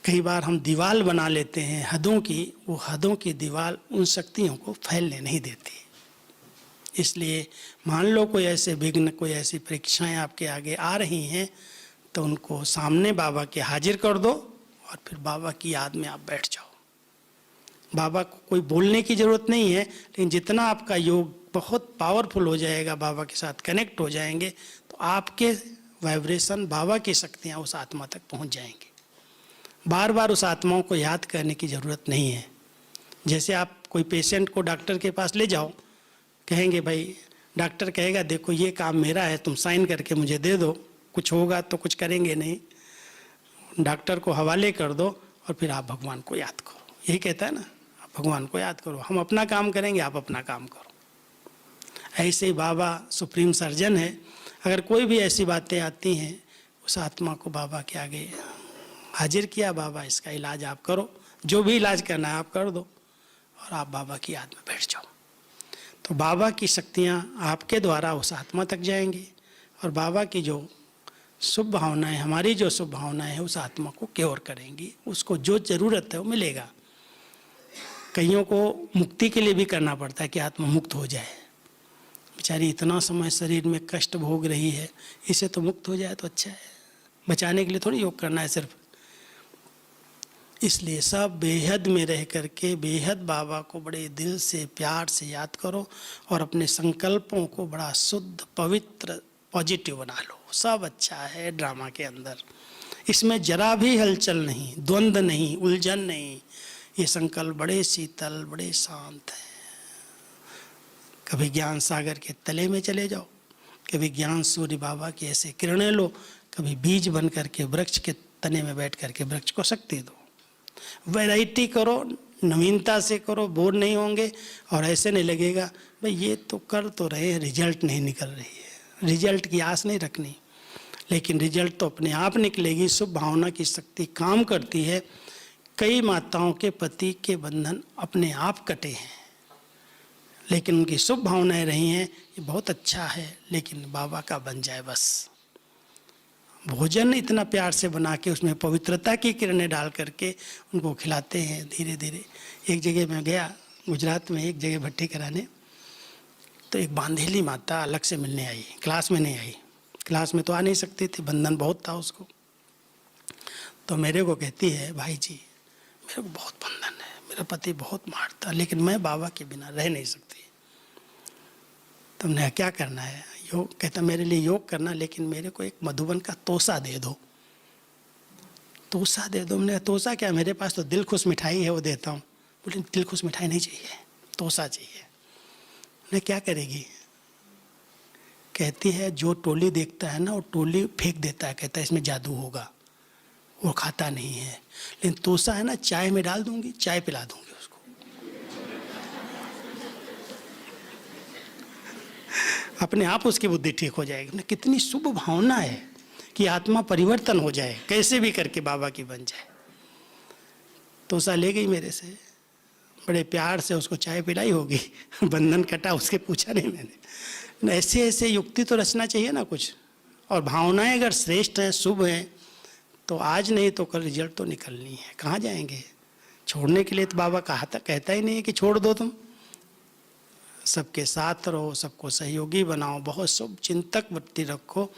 कई बार हम दीवार बना लेते हैं हदों की, वो हदों की दीवार उन शक्तियों को फैलने नहीं देती। इसलिए मान लो कोई ऐसे विघ्न, कोई ऐसी परीक्षाएं आपके आगे आ रही हैं तो उनको सामने बाबा के हाजिर कर दो और फिर बाबा की याद में आप बैठ जाओ। बाबा को कोई बोलने की ज़रूरत नहीं है, लेकिन जितना आपका योग बहुत पावरफुल हो जाएगा, बाबा के साथ कनेक्ट हो जाएंगे, तो आपके वाइब्रेशन, बाबा की शक्तियाँ उस आत्मा तक पहुँच जाएंगी। बार बार उस आत्माओं को याद करने की ज़रूरत नहीं है। जैसे आप कोई पेशेंट को डॉक्टर के पास ले जाओ, कहेंगे भाई, डॉक्टर कहेगा देखो ये काम मेरा है, तुम साइन करके मुझे दे दो, कुछ होगा तो कुछ करेंगे नहीं, डॉक्टर को हवाले कर दो और फिर आप भगवान को याद करो। यही कहता है ना, आप भगवान को याद करो, हम अपना काम करेंगे, आप अपना काम करो। ऐसे ही बाबा सुप्रीम सर्जन है। अगर कोई भी ऐसी बातें आती हैं, उस आत्मा को बाबा के आगे हाजिर किया, बाबा इसका इलाज आप करो, जो भी इलाज करना है आप कर दो, और आप बाबा की याद में बैठ जाओ। तो बाबा की शक्तियाँ आपके द्वारा उस आत्मा तक जाएंगी, और बाबा की जो शुभ भावनाएं, हमारी जो शुभ भावनाएं हैं, उस आत्मा को क्योर करेंगी, उसको जो ज़रूरत है वो मिलेगा। कईयों को मुक्ति के लिए भी करना पड़ता है कि आत्मा मुक्त हो जाए। बेचारी इतना समय शरीर में कष्ट भोग रही है, इसे तो मुक्त हो जाए तो अच्छा है। बचाने के लिए थोड़ी योग करना है सिर्फ। इसलिए सब बेहद में रह करके बेहद बाबा को बड़े दिल से, प्यार से याद करो, और अपने संकल्पों को बड़ा शुद्ध, पवित्र, पॉजिटिव बना लो। सब अच्छा है ड्रामा के अंदर, इसमें जरा भी हलचल नहीं, द्वंद्व नहीं, उलझन नहीं। ये संकल्प बड़े शीतल, बड़े शांत हैं। कभी ज्ञान सागर के तले में चले जाओ, कभी ज्ञान सूर्य बाबा की ऐसे किरणें लो, कभी बीज बन करके वृक्ष के तने में बैठ करके वृक्ष को शक्ति दो। वैरायटी करो, नवीनता से करो, बोर नहीं होंगे, और ऐसे नहीं लगेगा भाई ये तो कर तो रहे हैं, रिजल्ट नहीं निकल रही है। रिजल्ट की आस नहीं रखनी, लेकिन रिजल्ट तो अपने आप निकलेगी। शुभ भावना की शक्ति काम करती है। कई माताओं के पति के बंधन अपने आप कटे हैं, लेकिन उनकी शुभ भावनाएं रही हैं, ये बहुत अच्छा है, लेकिन बाबा का बन जाए बस। भोजन इतना प्यार से बना के उसमें पवित्रता की किरणें डाल करके उनको खिलाते हैं धीरे धीरे। एक जगह मैं गया गुजरात में, एक जगह भट्टी कराने, तो एक बांधेली माता अलग से मिलने आई, क्लास में नहीं आई। क्लास में तो आ नहीं सकती थी, बंधन बहुत था उसको। तो मेरे को कहती है, भाई जी मेरे को बहुत बंधन है, मेरा पति बहुत मारता, लेकिन मैं बाबा के बिना रह नहीं सकती। तुमने क्या करना है? योग। कहता मेरे लिए योग करना, लेकिन मेरे को एक मधुबन का तोसा दे दो। तोसा दे दो। हमने तोसा क्या, मेरे पास तो दिल खुश मिठाई है, वो देता हूँ। बोले दिल खुश मिठाई नहीं चाहिए, तोसा चाहिए। मैं क्या करेगी? कहती है जो टोली देखता है ना, वो टोली फेंक देता है, कहता है इसमें जादू होगा, वो खाता नहीं है। लेकिन तोसा है ना, चाय में डाल दूंगी, चाय पिला दूंगी उसको। अपने आप उसकी बुद्धि ठीक हो जाएगी। कितनी शुभ भावना है कि आत्मा परिवर्तन हो जाए, कैसे भी करके बाबा की बन जाए। तोसा ले गई मेरे से, बड़े प्यार से उसको चाय पिलाई होगी, बंधन कटा, उसके पूछा नहीं मैंने। ऐसे ऐसे युक्ति तो रचना चाहिए ना कुछ। और भावनाएं अगर श्रेष्ठ हैं, शुभ हैं, तो आज नहीं तो कल रिजल्ट तो निकलनी है। कहाँ जाएंगे? छोड़ने के लिए तो बाबा कहता ही नहीं है कि छोड़ दो तुम। सबके साथ रहो, सबको सहयोगी बनाओ, बहुत शुभ चिंतक वृत्ति रखो।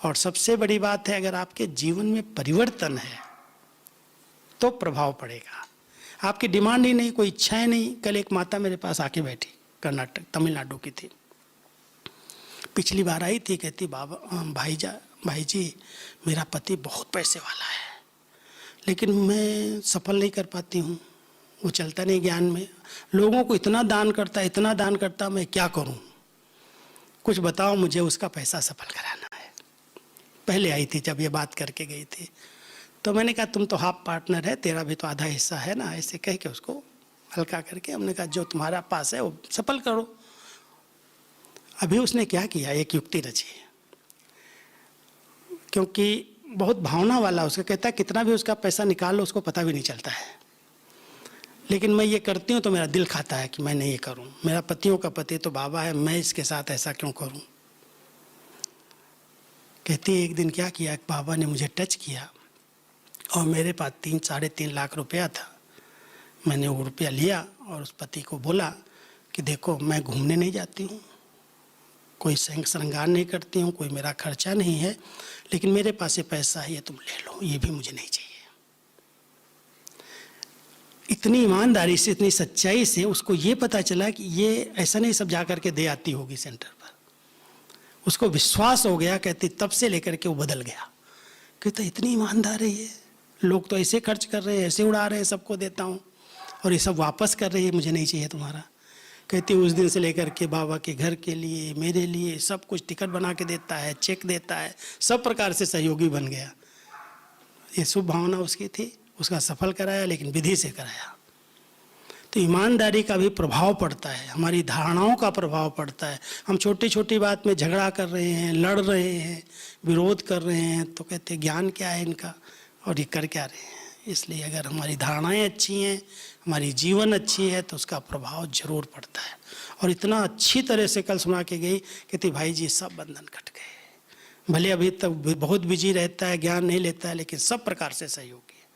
और सबसे बड़ी बात है, अगर आपके जीवन में परिवर्तन है तो प्रभाव पड़ेगा। आपकी डिमांड ही नहीं, कोई इच्छाएं नहीं। कल एक माता मेरे पास आके बैठी, कर्नाटक तमिलनाडु की थी, पिछली बार आई थी। कहती बाबा भाई जी मेरा पति बहुत पैसे वाला है, लेकिन मैं सफल नहीं कर पाती हूँ, वो चलता नहीं ज्ञान में, लोगों को इतना दान करता, मैं क्या करूँ? कुछ बताओ मुझे, उसका पैसा सफल कराना है। पहले आई थी जब ये बात करके गई थी, तो मैंने कहा तुम तो हाफ पार्टनर है, तेरा भी तो आधा हिस्सा है ना, ऐसे कह के उसको हल्का करके हमने कहा जो तुम्हारा पास है वो सफल करो। अभी उसने क्या किया, एक युक्ति रची, क्योंकि बहुत भावना वाला, उसका कहता है कितना भी उसका पैसा निकाल लो उसको पता भी नहीं चलता है, लेकिन मैं ये करती हूँ तो मेरा दिल खाता है कि मैं नहीं ये करूँ। मेरा पतियों का पति तो बाबा है, मैं इसके साथ ऐसा क्यों करूँ? कहती है एक दिन क्या किया, एक बाबा ने मुझे टच किया और मेरे पास 3-3.5 लाख रुपया था। मैंने वो रुपया लिया और उस पति को बोला कि देखो मैं घूमने नहीं जाती हूँ, कोई श्रृंगार नहीं करती हूँ, कोई मेरा खर्चा नहीं है, लेकिन मेरे पास ये पैसा है, ये तुम ले लो, ये भी मुझे नहीं चाहिए। इतनी ईमानदारी से, इतनी सच्चाई से उसको ये पता चला कि ये ऐसा नहीं सब जा करके दे आती होगी सेंटर पर। उसको विश्वास हो गया, कहती तब से लेकर के वो बदल गया। कहता इतनी ईमानदार है ये, लोग तो ऐसे खर्च कर रहे हैं, ऐसे उड़ा रहे हैं, सबको देता हूँ और ये सब वापस कर रही है, मुझे नहीं चाहिए तुम्हारा। कहती उस दिन से लेकर के बाबा के घर के लिए, मेरे लिए सब कुछ टिकट बना के देता है, चेक देता है, सब प्रकार से सहयोगी बन गया। ये शुभ भावना उसकी थी, उसका सफल कराया, लेकिन विधि से कराया। तो ईमानदारी का भी प्रभाव पड़ता है, हमारी धारणाओं का प्रभाव पड़ता है। हम छोटी छोटी बात में झगड़ा कर रहे हैं, लड़ रहे हैं, विरोध कर रहे हैं, तो कहते ज्ञान क्या है इनका और ये कर क्या रहे हैं। इसलिए अगर हमारी धारणाएं अच्छी हैं, हमारी जीवन अच्छी है, तो उसका प्रभाव जरूर पड़ता है। और इतना अच्छी तरह से कल सुना के गई, कहती भाई जी सब बंधन कट गए। भले अभी तक बहुत बिजी रहता है, ज्ञान नहीं लेता है, लेकिन सब प्रकार से सहयोगी है।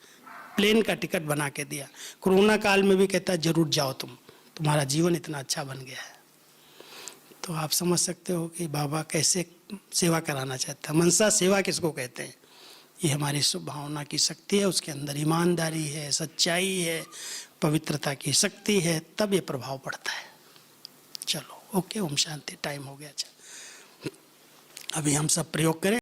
प्लेन का टिकट बना के दिया। कोरोना काल में भी कहता है जरूर जाओ तुम, तुम्हारा जीवन इतना अच्छा बन गया है। तो आप समझ सकते हो कि बाबा कैसे सेवा कराना चाहता है। मनसा सेवा किसको कहते हैं? ये हमारी शुभ भावना की शक्ति है, उसके अंदर ईमानदारी है, सच्चाई है, पवित्रता की शक्ति है, तब ये प्रभाव पड़ता है। चलो ओके, ओम शांति। टाइम हो गया। अच्छा, अभी हम सब प्रयोग करें।